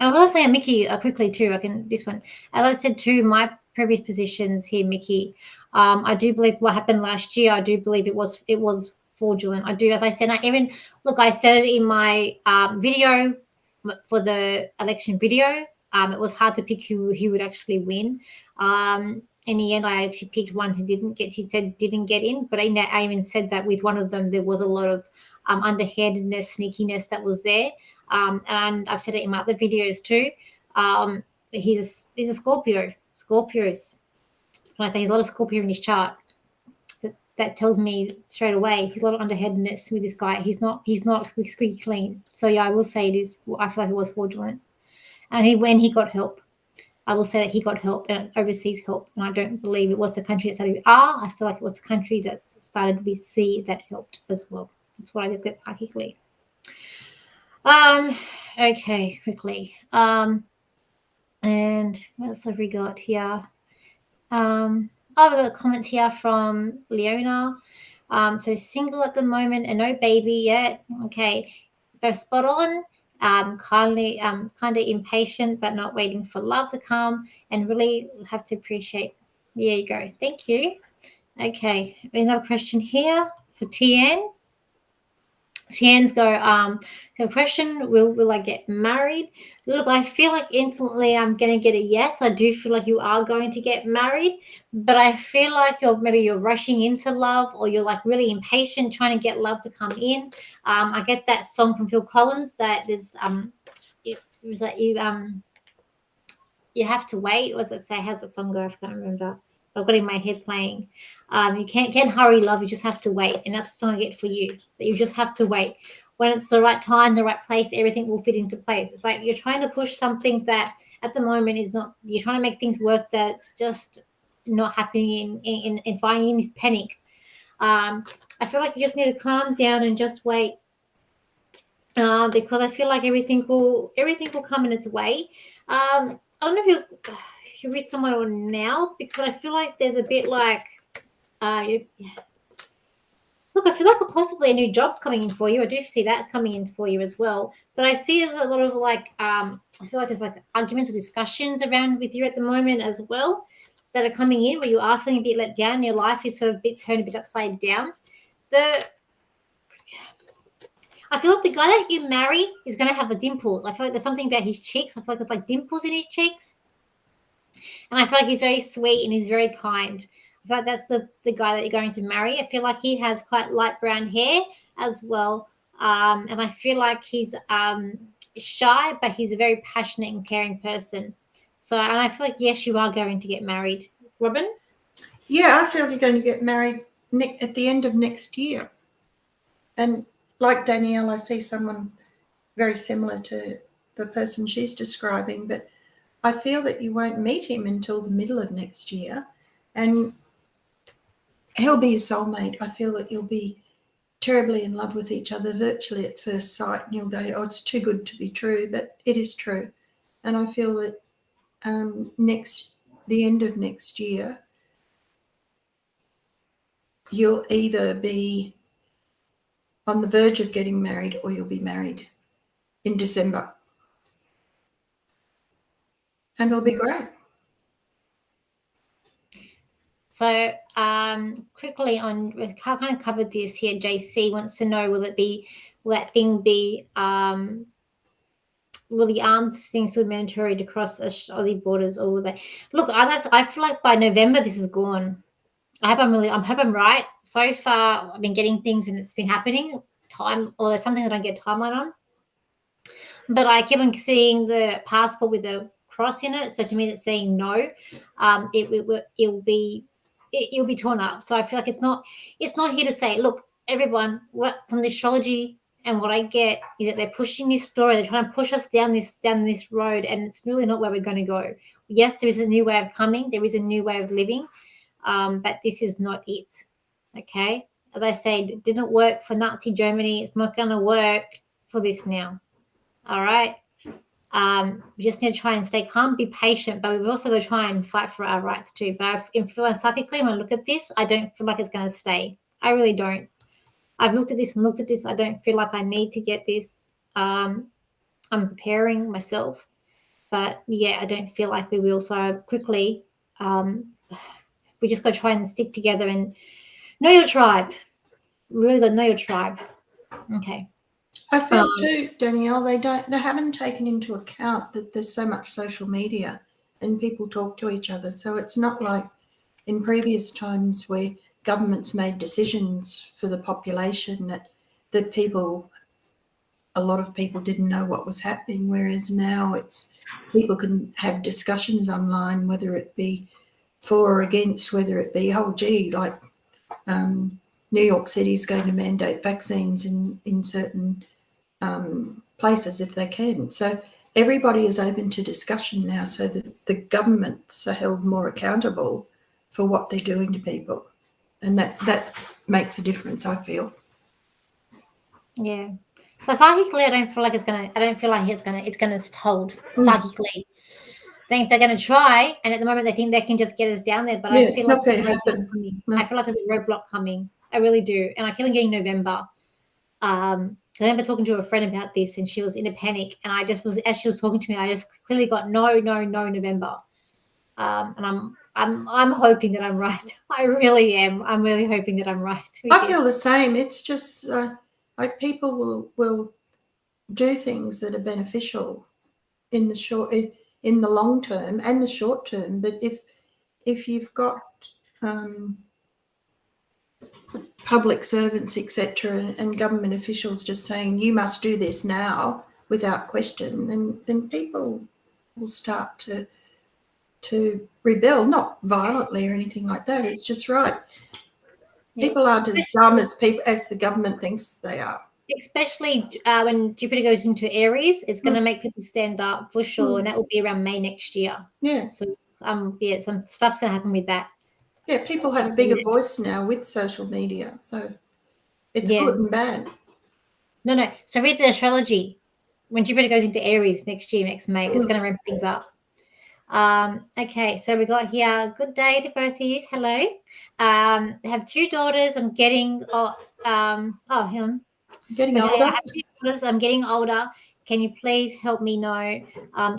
And I'm going to say Mickey quickly too. I can this one. As I said to my previous positions here, Mickey. I do believe what happened last year. I do believe it was fraudulent. I do, as I said. I even look. I said it in my video for the election video. It was hard to pick who would actually win. In the end, I actually picked one who didn't get. He said didn't get in, but I even said that with one of them there was a lot of underhandedness, sneakiness that was there. And I've said it in my other videos too. He's a Scorpio. Scorpios. When I say he's a lot of Scorpio in his chart, that tells me straight away he's a lot of underhandedness with this guy. He's not squeaky clean. So yeah, I will say it is. I feel like it was fraudulent. And when he got help, I will say that he got help and it's overseas help. And I don't believe it was the country that started with R. I feel like it was the country that started with C that helped as well. That's what I just get psychically. Okay, quickly. And what else have we got here? I've got comments here from Leona. So single at the moment and no baby yet. Okay, they're spot on. Kind of impatient, but not waiting for love to come, and really have to appreciate. There you go. Thank you. Okay, another question here for Tien. Tien's go, the question, will I get married? Look, I feel like instantly I'm going to get a yes. I do feel like you are going to get married, but I feel like you're rushing into love, or you're like really impatient trying to get love to come in. I get that song from Phil Collins that is it was that you have to wait. What does it say? How's the song go? I can't remember. I've got it in my head playing. You can't hurry love. You just have to wait, and that's the song I get for you. That you just have to wait. When it's the right time, the right place, everything will fit into place. It's like you're trying to push something that at the moment is not. You're trying to make things work that's just not happening in finding this panic. I feel like you just need to calm down and just wait. Because I feel like everything will come in its way. I don't know if you're with someone now, because I feel like there's a bit like look, I feel like possibly a new job coming in for you. I do see that coming in for you as well. But I see there's a lot of like I feel like there's like arguments or discussions around with you at the moment as well that are coming in, where you are feeling a bit let down. Your life is sort of turned a bit upside down. I feel like the guy that you marry is going to have a dimples. I feel like there's something about his cheeks. I feel like there's like dimples in his cheeks. And I feel like he's very sweet and he's very kind. I feel like that's the guy that you're going to marry. I feel like he has quite light brown hair as well. And I feel like he's shy, but he's a very passionate and caring person. So, and I feel like, yes, you are going to get married. Robin? Yeah, I feel you're going to get married at the end of next year. And like Danielle, I see someone very similar to the person she's describing, but I feel that you won't meet him until the middle of next year, and he'll be your soulmate. I feel that you'll be terribly in love with each other virtually at first sight, and you'll go, oh, it's too good to be true, but it is true. And I feel that the end of next year, you'll either be on the verge of getting married or you'll be married in December. And it'll be great. So quickly on, I kind of covered this here. JC wants to know, will that thing be will the armed things still mandatory to cross Aussie borders, or will they? Look, I feel like by November this is gone. I hope I'm right. So far I've been getting things and it's been happening. Or there's something that I don't get timeline on. But I keep on seeing the passport with the cross in it. So to me, it's saying no. It'll be torn up. So I feel like it's not here to say, look, everyone, what from the astrology and what I get is that they're pushing this story. They're trying to push us down this road, and it's really not where we're going to go. Yes, there is a new way of coming. There is a new way of living, but this is not it. Okay. as I said, it didn't work for Nazi Germany. It's not going to work for this now. All right. We just need to try and stay calm, be patient, but we've also got to try and fight for our rights too. But philosophically, when I look at this, I don't feel like it's going to stay. I really don't. I've looked at this and looked at this. I don't feel like I need to get this. I'm preparing myself, but yeah, I don't feel like we will. So quickly, we just got to try and stick together and know your tribe. We really got to know your tribe. Okay. I feel too, Danielle, they haven't taken into account that there's so much social media and people talk to each other. So it's not like in previous times where governments made decisions for the population that people, a lot of people didn't know what was happening, whereas now it's people can have discussions online, whether it be for or against, whether it be, oh gee, like New York City is going to mandate vaccines in certain places if they can. So everybody is open to discussion now, so that the governments are held more accountable for what they're doing to people, and that makes a difference, I feel. Yeah. So psychically, I don't feel like it's gonna. I don't feel like it's gonna hold psychically. I think they're gonna try, and at the moment they think they can just get us down there. But Yeah, I it's feel like not there's going a to roadblock happen. coming. No. I feel like there's a roadblock coming. I really do, and I keep on getting November. I remember talking to a friend about this, and she was in a panic. And I just was, as she was talking to me, I just clearly got no November. And I'm hoping that I'm right. I really am. I'm really hoping that I'm right. I feel the same. It's just like people will do things that are beneficial in the long term and the short term. But if you've got public servants, etc., and government officials just saying you must do this now without question, then people will start to rebel, not violently or anything like that. It's just right. Yeah. People aren't as dumb as the government thinks they are. Especially when Jupiter goes into Aries, it's going to make people stand up for sure, and that will be around May next year. Yeah. So yeah, some stuff's going to happen with that. Yeah, people have a bigger voice now with social media, so it's good and bad. No. So read the astrology. When Jupiter goes into Aries next May, it's going to ramp things up. Okay, so we got here. Good day to both of you. Hello. I have 2 daughters. I'm getting. hang on. Getting older. I have 2 daughters. I'm getting older. Can you please help me know?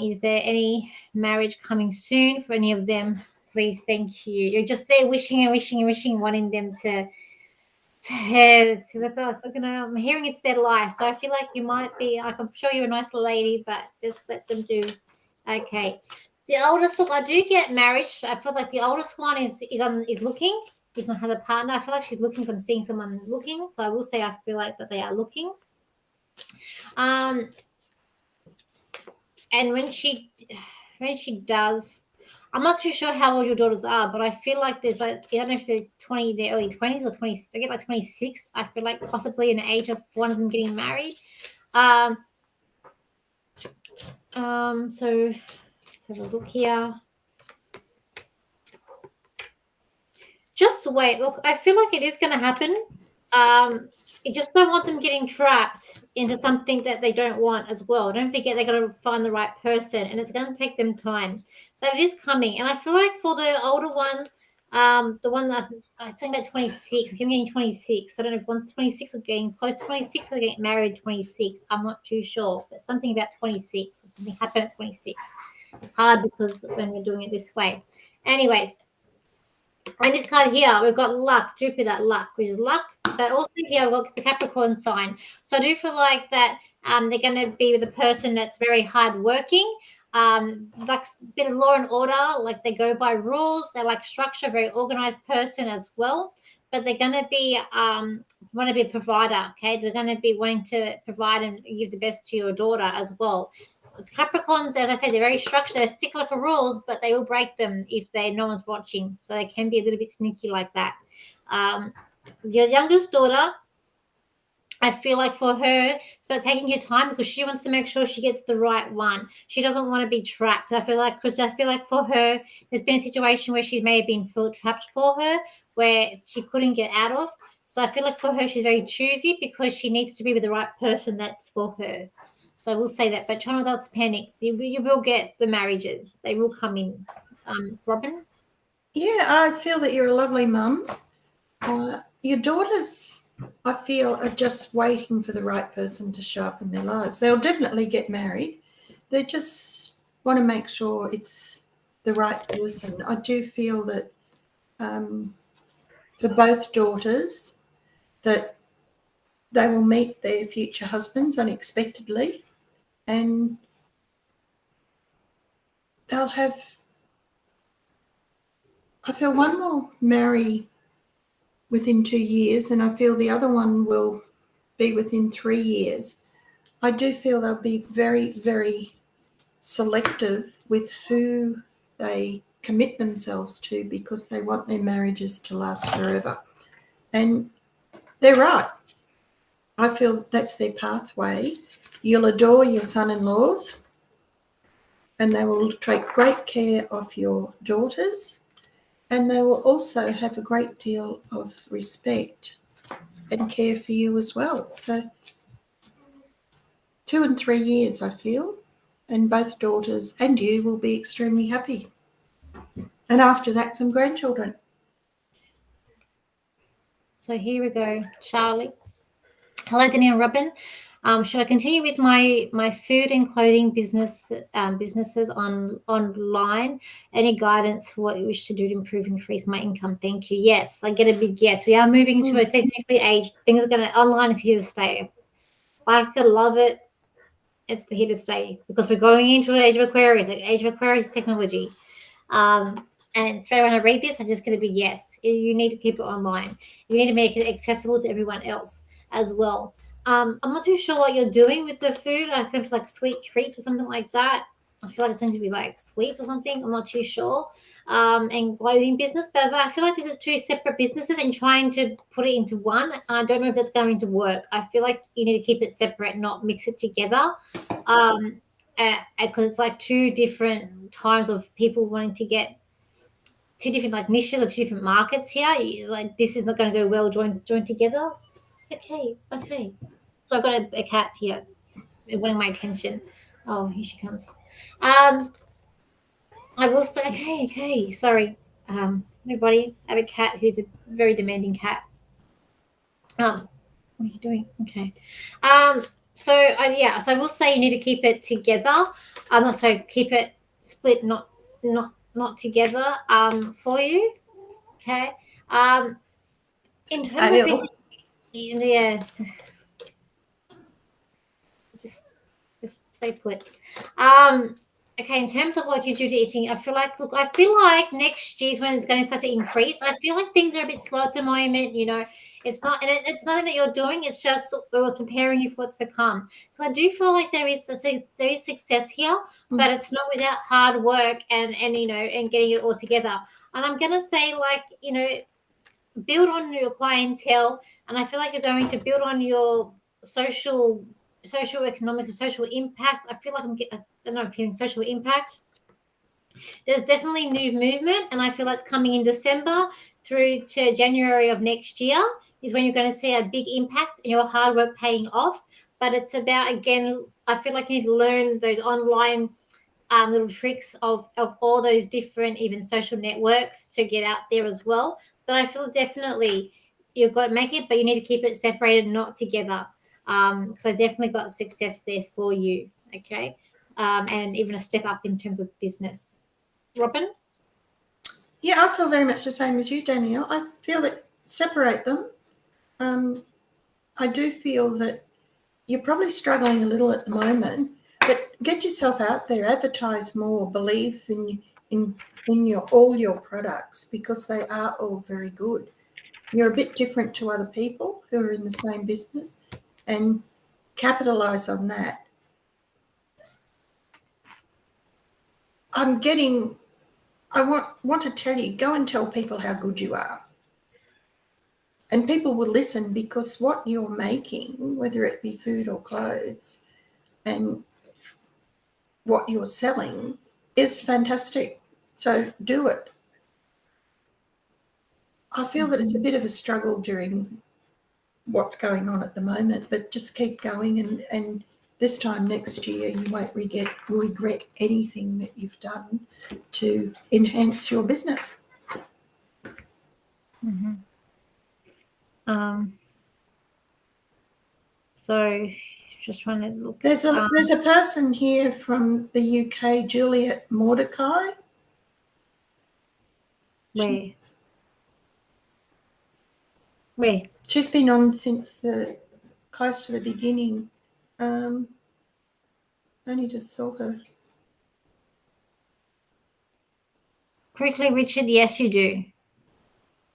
Is there any marriage coming soon for any of them? Please, thank you. You're just there wishing, wanting them to the thoughts. I'm hearing it's their life, so I feel like you might be. I'm sure you're a nice lady, but just let them do. Okay. The oldest, look, I do get marriage. I feel like the oldest one is looking. If not has a partner, I feel like she's looking. So I'm seeing someone looking. So I will say I feel like that they are looking. And when she does, I'm not too sure how old your daughters are, but I feel like there's like, I don't know if they're their early 20s or 20. I get like 26. I feel like possibly an age of one of them getting married. So let's have a look here. Just wait. Look, I feel like it is going to happen. You just don't want them getting trapped into something that they don't want as well. Don't forget they got to find the right person, and it's going to take them time. But it is coming, and I feel like for the older one, the one that I was saying about 26, I keep getting 26. I don't know if one's 26 or getting close to 26 or getting married 26. I'm not too sure, but something about 26 or something happened at 26. It's hard because when we're doing it this way. Anyways. And this card here, we've got luck, Jupiter, luck, which is luck. But also here, we've got the Capricorn sign. So I do feel like that they're going to be with a person that's very hardworking, like a bit of law and order, like they go by rules. They like structure, very organized person as well. But they're going to be want to be a provider, okay? They're going to be wanting to provide and give the best to your daughter as well. Capricorns, as I said, they're very structured. They're a stickler for rules, but they will break them if no one's watching. So they can be a little bit sneaky like that. Your youngest daughter, I feel like for her, it's about taking her time because she wants to make sure she gets the right one. She doesn't want to be trapped. I feel like for her, there's been a situation where she's maybe been trapped for her, where she couldn't get out of. So I feel like for her, she's very choosy because she needs to be with the right person that's for her. So I will say that, but try not to panic. You will get the marriages; they will come in. Robin. Yeah, I feel that you're a lovely mum. Your daughters, I feel, are just waiting for the right person to show up in their lives. They'll definitely get married. They just want to make sure it's the right person. I do feel that for both daughters, that they will meet their future husbands unexpectedly, and they'll have, I feel one will marry within 2 years, and I feel the other one will be within 3 years. I do feel they'll be very, very selective with who they commit themselves to because they want their marriages to last forever. And they're right. I feel that's their pathway. You'll adore your son-in-laws, and they will take great care of your daughters, and they will also have a great deal of respect and care for you as well. So 2 and 3 years, I feel, and both daughters and you will be extremely happy. And after that, some grandchildren. So here we go, Charlie. Hello, Danny and Robin. Should I continue with my food and clothing businesses online? Any guidance for what you wish to do to improve, increase my income? Thank you. Yes, I get a big yes. We are moving to a technically age. Things are going to online is here to stay. I could love it. It's here to stay because we're going into an age of Aquarius. Like age of Aquarius technology. And straight when I read this, I just get a big yes. You need to keep it online. You need to make it accessible to everyone else as well. I'm not too sure what you're doing with the food. I think it's like sweet treats or something like that. I feel like it's going to be like sweets or something. I'm not too sure. And clothing business, but I feel like this is two separate businesses and trying to put it into one. I don't know if that's going to work. I feel like you need to keep it separate, not mix it together. Because it's like two different times of people wanting to get two different like niches or two different markets here. Like this is not going to go well joined together. Okay. So I've got a cat here wanting my attention. Oh, here she comes. I will say, okay. Sorry, everybody. I have a cat who's a very demanding cat. What are you doing? Okay. So I will say you need to keep it together. Not so keep it split, not together. For you. Okay. In terms of business, yeah, just stay put. Okay, in terms of what you do to eating, I feel like next year's when it's going to start to increase. I feel like things are a bit slow at the moment. It's not, and it's nothing that you're doing. It's just we're preparing you for what's to come. Because I do feel like there is success here, but it's not without hard work and and getting it all together. And I'm gonna say build on your clientele, and I feel like you're going to build on your social economic, social impact. I feel like I don't know if I'm hearing social impact. There's definitely new movement, and I feel that's coming in December through to January of next year is when you're going to see a big impact and your hard work paying off. But it's about, again, I feel like you need to learn those online little tricks of all those different even social networks to get out there as well. But I feel definitely you've got to make it, but you need to keep it separated, not together. Because I definitely got success there for you. Okay. And even a step up in terms of business. Robin? Yeah, I feel very much the same as you, Danielle. I feel that separate them. I do feel that you're probably struggling a little at the moment, but get yourself out there, advertise more, believe in all your products because they are all very good. You're a bit different to other people who are in the same business, and capitalize on that. I want to tell you, go and tell people how good you are. And people will listen because what you're making, whether it be food or clothes, and what you're selling is fantastic. So do it. I feel that it's a bit of a struggle during what's going on at the moment, but just keep going, and this time next year you won't regret anything that you've done to enhance your business. Mm-hmm. So just trying to look. There's a person here from the UK, Juliet Mordecai. Where? She's been on since close to the beginning. Only just saw her. Quickly, Richard. Yes, you do.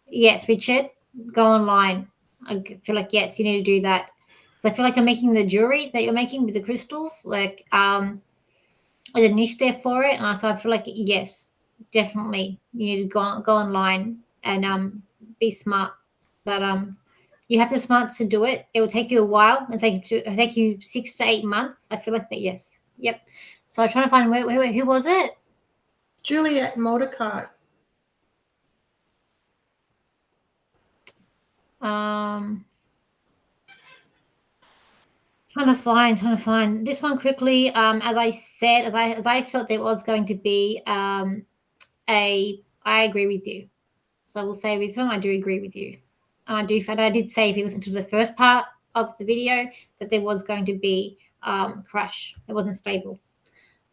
Yes, Richard. Go online. I feel like yes, you need to do that. So I feel like you're making the jewelry that you're making with the crystals. Like there's a niche there for it, and so I feel like yes, definitely you need to go online and be smart. But you have to smart to do it. It will take you a while. It'll take you 6 to 8 months. I feel like that. Yes, yep. So I was trying to find who was it? Juliet Mordecai. Trying to find this one quickly. As I said, as I felt there was going to be I agree with you. So we'll say this one, I do agree with you. And I did say if you listen to the first part of the video that there was going to be crash. It wasn't stable.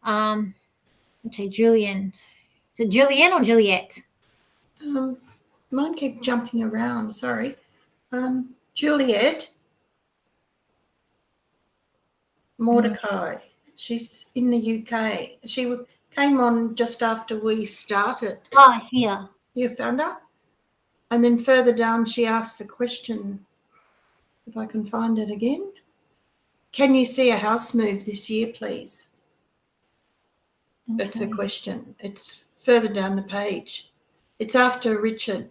Okay, Julian. Is it Julian or Juliet? Mine keep jumping around. Sorry. Juliet Mordecai. She's in the UK. She came on just after we started. Oh, here. You found her? And then further down, she asks the question, if I can find it again. Can you see a house move this year, please? Okay. That's her question. It's further down the page. It's after Richard.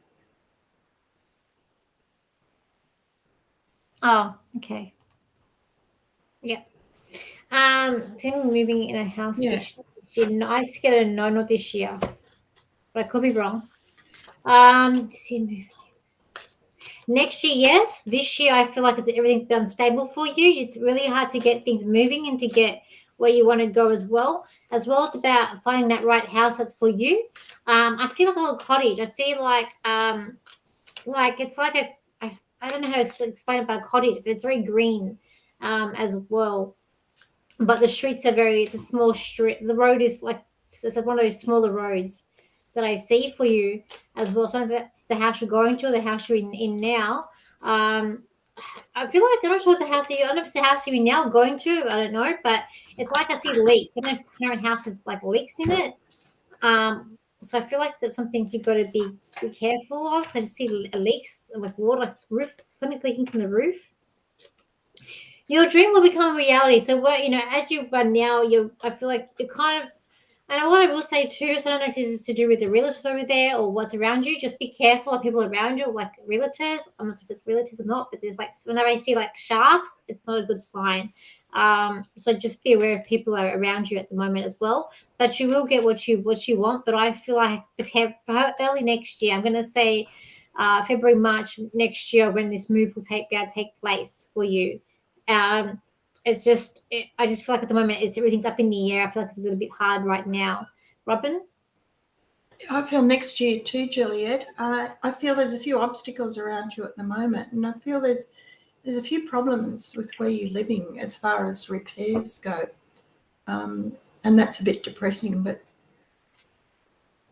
Oh, okay. Yeah. Tim moving in a house this year. No, I just get a no, not this year. But I could be wrong. Next year, yes. This year, I feel like everything's been unstable for you. It's really hard to get things moving and to get where you want to go as well. It's about finding that right house that's for you. I see like a little cottage. I see like it's like I don't know how to explain about a cottage, but it's very green as well. But the streets are it's a small street. The road is like it's one of those smaller roads that I see for you as well. So that's the house you're going to, or the house you're in now. I feel like I'm not sure what the house I don't know if it's the house you're in now going to. I don't know, but it's like I see leaks. I don't know if the current house has like leaks in it. So I feel like that's something you've got to be careful of. I just see leaks, like water, like roof. Something's leaking from the roof. Your dream will become a reality. So what as you run now, I feel like you're kind of. And what I will say too, so I don't know if this is to do with the realtors over there or what's around you. Just be careful of people around you, like realtors. I'm not sure if it's realtors or not, but there's like whenever I see like sharks, it's not a good sign. So just be aware of people are around you at the moment as well. But you will get what you want. But I feel like early next year, I'm going to say February, March next year, when this move will take place for you. It's just, I just feel like at the moment everything's up in the air. I feel like it's a little bit hard right now. Robin? I feel next year too, Juliet. I feel there's a few obstacles around you at the moment, and I feel there's a few problems with where you're living as far as repairs go, and that's a bit depressing. But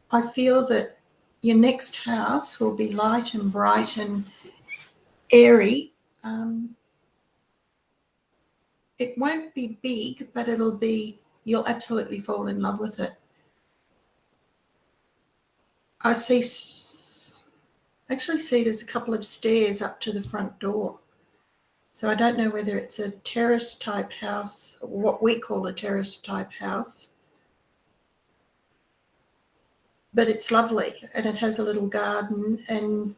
I feel that your next house will be light and bright and airy. It won't be big, but you'll absolutely fall in love with it. I actually see there's a couple of stairs up to the front door. So I don't know whether it's a terrace type house, or what we call a terrace type house, but it's lovely and it has a little garden, and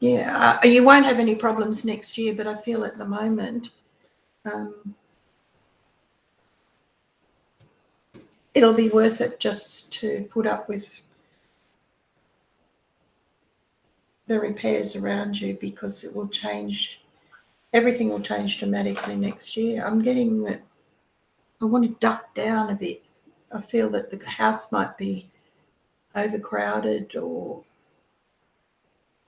you won't have any problems next year, but I feel at the moment it'll be worth it just to put up with the repairs around you, because it will change. Everything will change dramatically next year. I'm getting that I want to duck down a bit. I feel that the house might be overcrowded or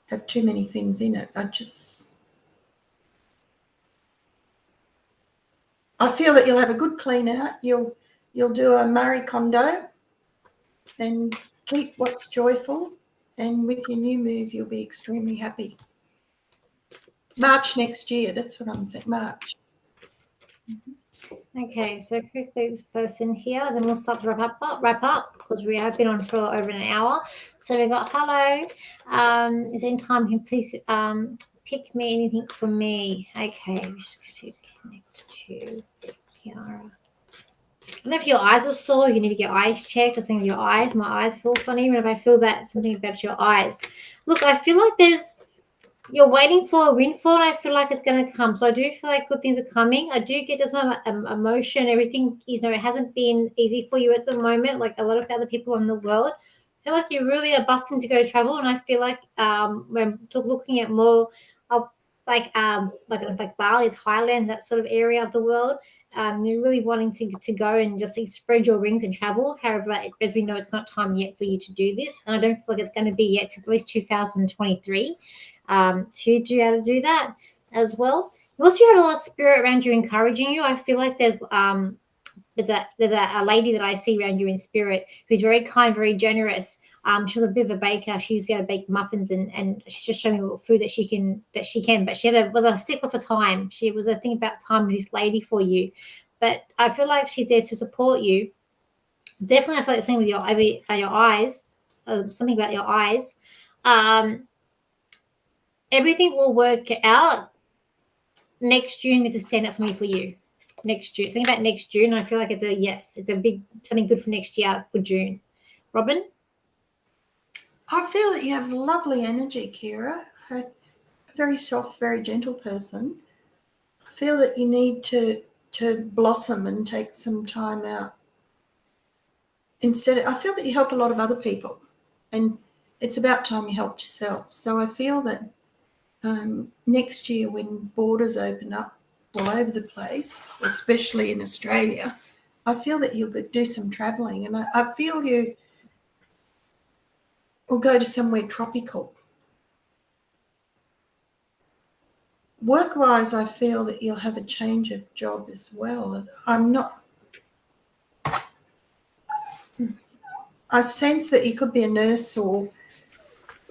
have too many things in it. I feel that you'll have a good clean out. You'll do a Marie Kondo and keep what's joyful. And with your new move, you'll be extremely happy. March next year. That's what I'm saying. March. Okay, so quickly this person here, then we'll start to wrap up because we have been on for over an hour. So we got hello. Is there any time can please pick me anything from me? Okay, just to connect to Kiara. I don't know if your eyes are sore, you need to get eyes checked or something. Your eyes, my eyes feel funny whenever I feel that something about your eyes. Look, I feel like you're waiting for a windfall, and I feel like it's going to come. So I do feel like good things are coming. I do get some emotion. Everything, it hasn't been easy for you at the moment, like a lot of other people in the world. I feel like you really are busting to go travel, and I feel like we're looking at more of like Bali, Thailand, that sort of area of the world. You're really wanting to go and just spread your wings and travel. However, as we know, it's not time yet for you to do this, and I don't feel like it's going to be yet to at least 2023. To do how to do that as well. You also had a lot of spirit around you encouraging you. I feel like there's a lady that I see around you in spirit who's very kind, very generous. She was a bit of a baker. She used to be able to bake muffins, and she's just showing me what food that she can. But she was a stickler for time. She was a thing about time with this lady for you. But I feel like she's there to support you. Definitely, I feel like the same with your eyes. Something about your eyes. Everything will work out. Next June is a stand up for me for you. Next June. Something about next June. I feel like it's a yes. It's a big something good for next year for June. Robin? I feel that you have lovely energy, Kira. A very soft, very gentle person. I feel that you need to blossom and take some time out. I feel that you help a lot of other people, and it's about time you helped yourself. So I feel that next year, when borders open up all over the place, especially in Australia, I feel that you'll do some travelling, and I feel you will go to somewhere tropical. Work-wise, I feel that you'll have a change of job as well. I sense that you could be a nurse, or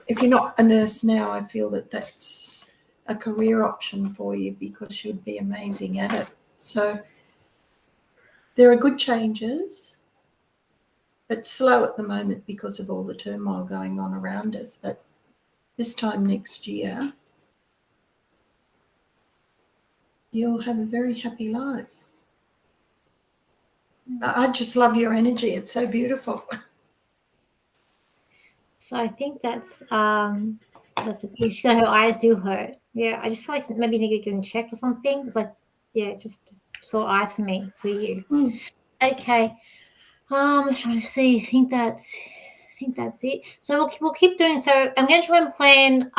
if you're not a nurse now, I feel that that's a career option for you because you'd be amazing at it. So there are good changes, but slow at the moment because of all the turmoil going on around us. But this time next year, you'll have a very happy life. I just love your energy. It's so beautiful. So I think that's she's got her eyes do hurt. Yeah, I just feel like maybe you need to get them checked or something. It's like, yeah, just sore eyes for me, for you. Okay. Trying to see. I think that's it. So we'll keep doing. So I'm going to try and plan.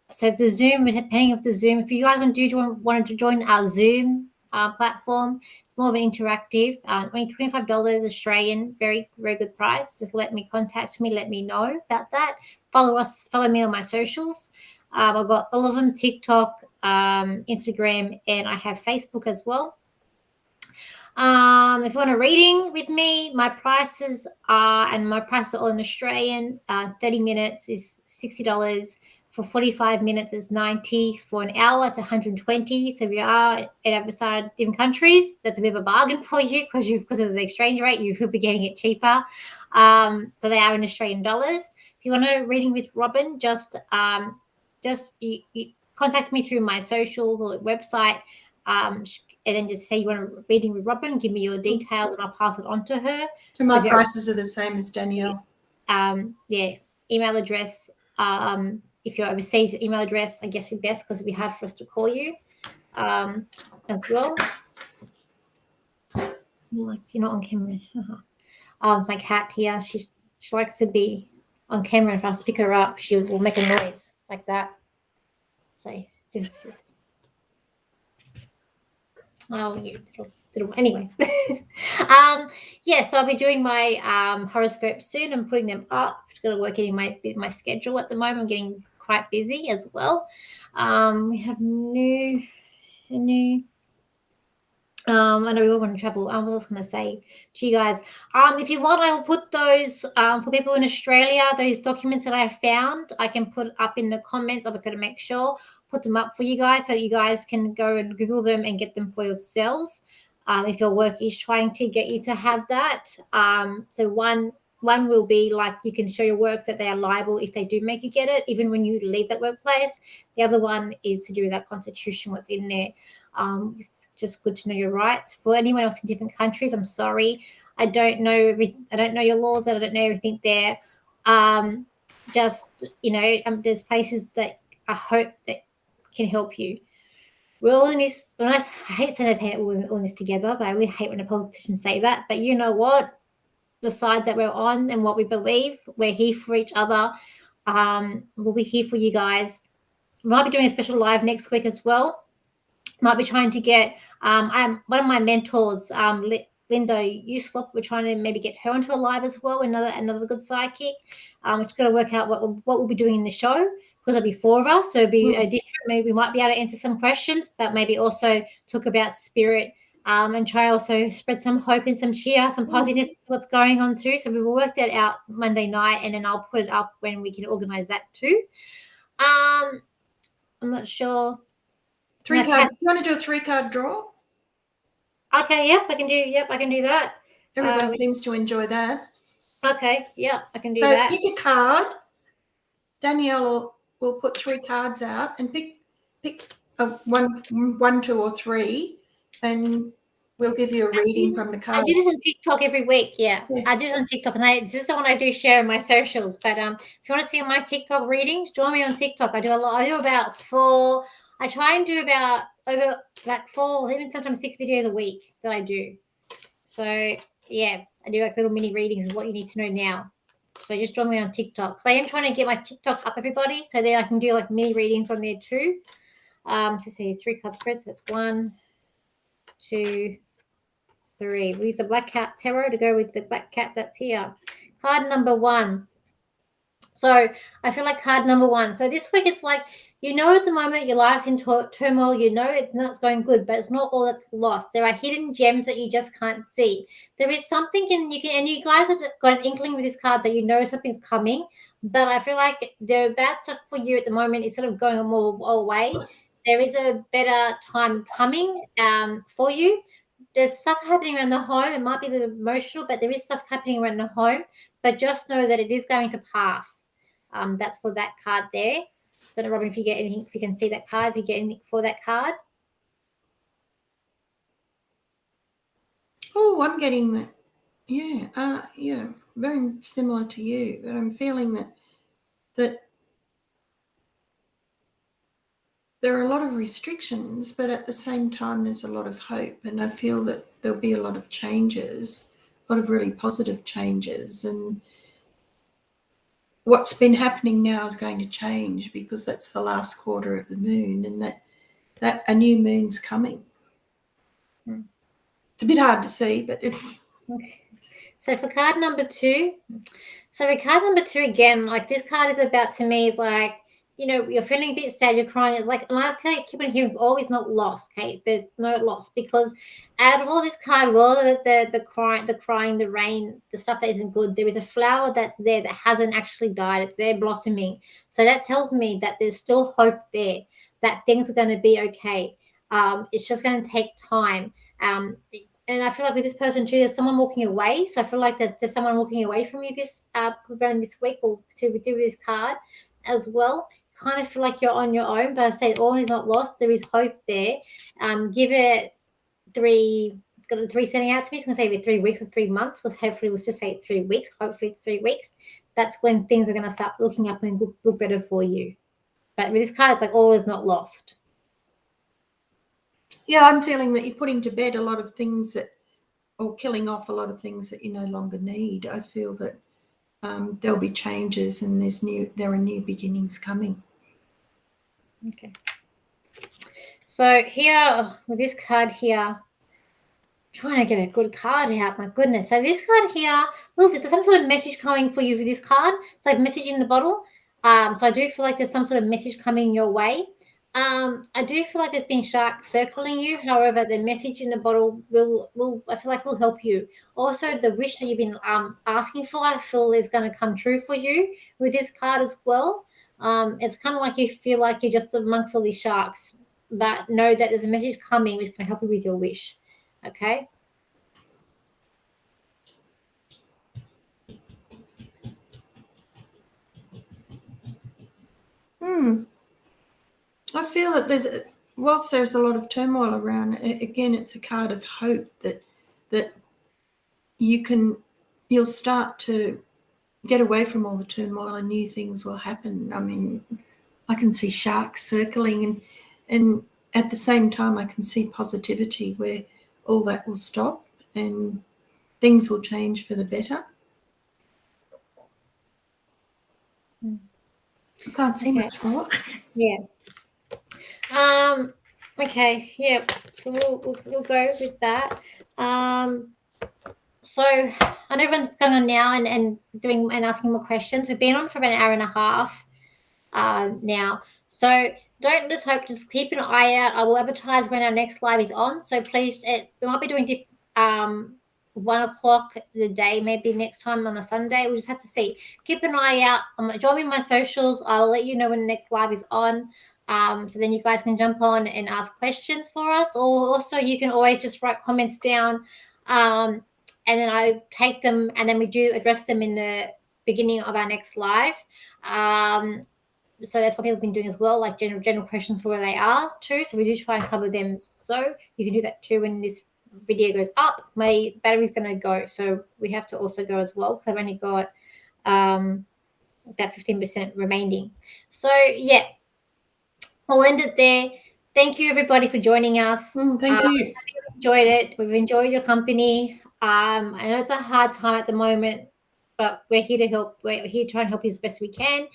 So if the Zoom, depending of the Zoom, if you guys want to join our Zoom platform, it's more of an interactive. Only $25 Australian, very very good price. Just contact me, let me know about that. Follow me on my socials. I've got all of them: TikTok, Instagram, and I have Facebook as well. If you want a reading with me, my prices are all in Australian. 30 minutes is $60. For 45 minutes is 90. For an hour, it's 120. So if you are in other side different countries, that's a bit of a bargain for you because of the exchange rate, you will be getting it cheaper. So they are in Australian dollars. If you want a reading with Robin, just you contact me through my socials or website. And then just say you want a reading with Robin, give me your details, and I'll pass it on to her. So my prices are the same as Danielle. Yeah, email address. If you're overseas, email address, I guess, would be best because it'd be hard for us to call you as well. Like, you're not on camera. My cat here, she likes to be on camera. If I pick her up, she will make a noise like that. So just oh, you little. Anyways, yeah. So I'll be doing my horoscope soon. I'm putting them up. I've got to work in my schedule at the moment. I'm getting quite busy as well. We have new. I know we all want to travel. What else going to say to you guys? If you want, I will put those for people in Australia. Those documents that I found, I can put up in the comments. I'm going to make sure put them up for you guys so you guys can go and Google them and get them for yourselves. If your work is trying to get you to have that, so one will be like you can show your work that they are liable if they do make you get it, even when you leave that workplace. The other one is to do with that constitution, what's in there. Just good to know your rights. For anyone else in different countries, I'm sorry, I don't know I don't know your laws, I don't know everything there. Just there's places that I hope that can help you. We're all in this. When I hate saying we're all in this together, but I really hate when a politicians say that. But you know what? The side that we're on and what we believe, we're here for each other. We'll be here for you guys. We might be doing a special live next week as well. Might be trying to get I'm one of my mentors, Linda Uslop. We're trying to maybe get her onto a live as well. Another good sidekick. We're just going to work out what we'll be doing in the show because there'll be 4 of us, so it'll be a different. Maybe we might be able to answer some questions, but maybe also talk about spirit. And try also spread some hope and some cheer, some positive what's going on too. So we will work that out Monday night, and then I'll put it up when we can organize that too. I'm not sure. 3 cards. You want to do a 3-card draw? Okay, yep, I can do. Yep, I can do that. Everybody seems to enjoy that. Okay, yeah, I can do that. So pick a card. Danielle will put 3 cards out and pick one, 2, or 3, and we'll give you a reading from the card. I do this on TikTok every week. Yeah. I do this on TikTok, and this is the one I do share on my socials. But if you want to see my TikTok readings, join me on TikTok. I do a lot. I do about 4. I try and do about over like 4, even sometimes 6 videos a week that I do. So yeah, I do like little mini readings of what you need to know now. So just join me on TikTok. So I am trying to get my TikTok up, everybody, so then I can do like mini readings on there too. To see 3 card spreads. So it's 1, 2, 3. We'll use the Black Cat Tarot to go with the Black Cat that's here. Card number 1. So I feel like card number 1. So this week it's like, at the moment your life's in turmoil. It's not going good, but it's not all that's lost. There are hidden gems that you just can't see. There is something and you guys have got an inkling with this card that something's coming. But I feel like the bad stuff for you at the moment is sort of going more away. There is a better time coming for you. There's stuff happening around the home. It might be a little emotional, but there is stuff happening around the home. But just know that it is going to pass. That's for that card there. Don't know, Robin, if you get anything, if you can see that card, if you get anything for that card. Oh, I'm getting that. Yeah, very similar to you. But I'm feeling that there are a lot of restrictions, but at the same time, there's a lot of hope. And I feel that there'll be a lot of changes, a lot of really positive changes. And what's been happening now is going to change because that's the last quarter of the moon, and that a new moon's coming. It's a bit hard to see, but it's... Okay. So for card number 2, again, like this card is about, to me, is like, you're feeling a bit sad, you're crying. It's like, and I keep on hearing, always not lost, Kate. There's no loss, because out of all this card, all the crying, the rain, the stuff that isn't good, there is a flower that's there that hasn't actually died. It's there blossoming. So that tells me that there's still hope there, that things are going to be okay. It's just going to take time. And I feel like with this person too, there's someone walking away. So I feel like there's someone walking away from you this week, or to do with this card as well. Kind of feel like you're on your own, but I say all is not lost. There is hope there. Give it 3. It's got a 3 sending out to me. So I'm going to say with 3 weeks or 3 months. Hopefully we'll just say it's 3 weeks. Hopefully it's 3 weeks. That's when things are going to start looking up and look better for you. But with this card, it's like all is not lost. Yeah, I'm feeling that you're putting to bed a lot of things or killing off a lot of things that you no longer need. I feel that there'll be changes, and there are new beginnings coming. Okay. So here with this card here, trying to get a good card out. My goodness. So this card here, look, there's some sort of message coming for you for this card. It's like message in the bottle. So I do feel like there's some sort of message coming your way. I do feel like there's been sharks circling you. However, the message in the bottle will I feel like will help you. Also, the wish that you've been asking for, I feel is going to come true for you with this card as well. It's kind of like you feel like you're just amongst all these sharks, but know that there's a message coming which can help you with your wish. Okay. I feel that whilst there's a lot of turmoil around, again, it's a card of hope that you'll start to get away from all the turmoil and new things will happen. I mean, I can see sharks circling, and at the same time I can see positivity where all that will stop and things will change for the better. I can't see much more. Yeah. Okay. Yeah. So we'll go with that. So I know everyone's going on now and doing and asking more questions. We've been on for about an hour and a half now. So don't lose hope. Just keep an eye out. I will advertise when our next live is on. So please, we might be doing 1:00 the day, maybe next time on a Sunday. We'll just have to see. Keep an eye out. Join me on my socials. I'll let you know when the next live is on. So then you guys can jump on and ask questions for us. Or also you can always just write comments down. And then I take them and then we do address them in the beginning of our next live. So that's what people have been doing as well, like general questions for where they are too. So we do try and cover them. So you can do that too when this video goes up. My battery's going to go, so we have to also go as well because I've only got that 15% remaining. So yeah, I'll end it there. Thank you everybody for joining us. Thank you. We've enjoyed it. We've enjoyed your company. I know it's a hard time at the moment, but we're here to help. We're here to try and help you as best we can.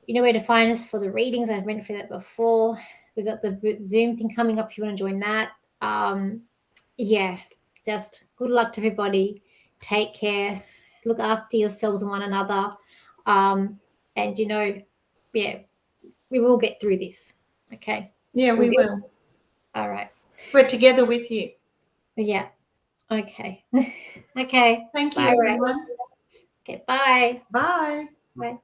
You know where to find us for the readings. I've went through that before. We got the Zoom thing coming up if you want to join that. Yeah, just good luck to everybody. Take care. Look after yourselves and one another. And yeah, we will get through this. Okay. Yeah, we will. All right. We're together with you. Yeah. Okay. Okay. Thank you, Bye, everyone. Okay. Bye. Bye. Bye.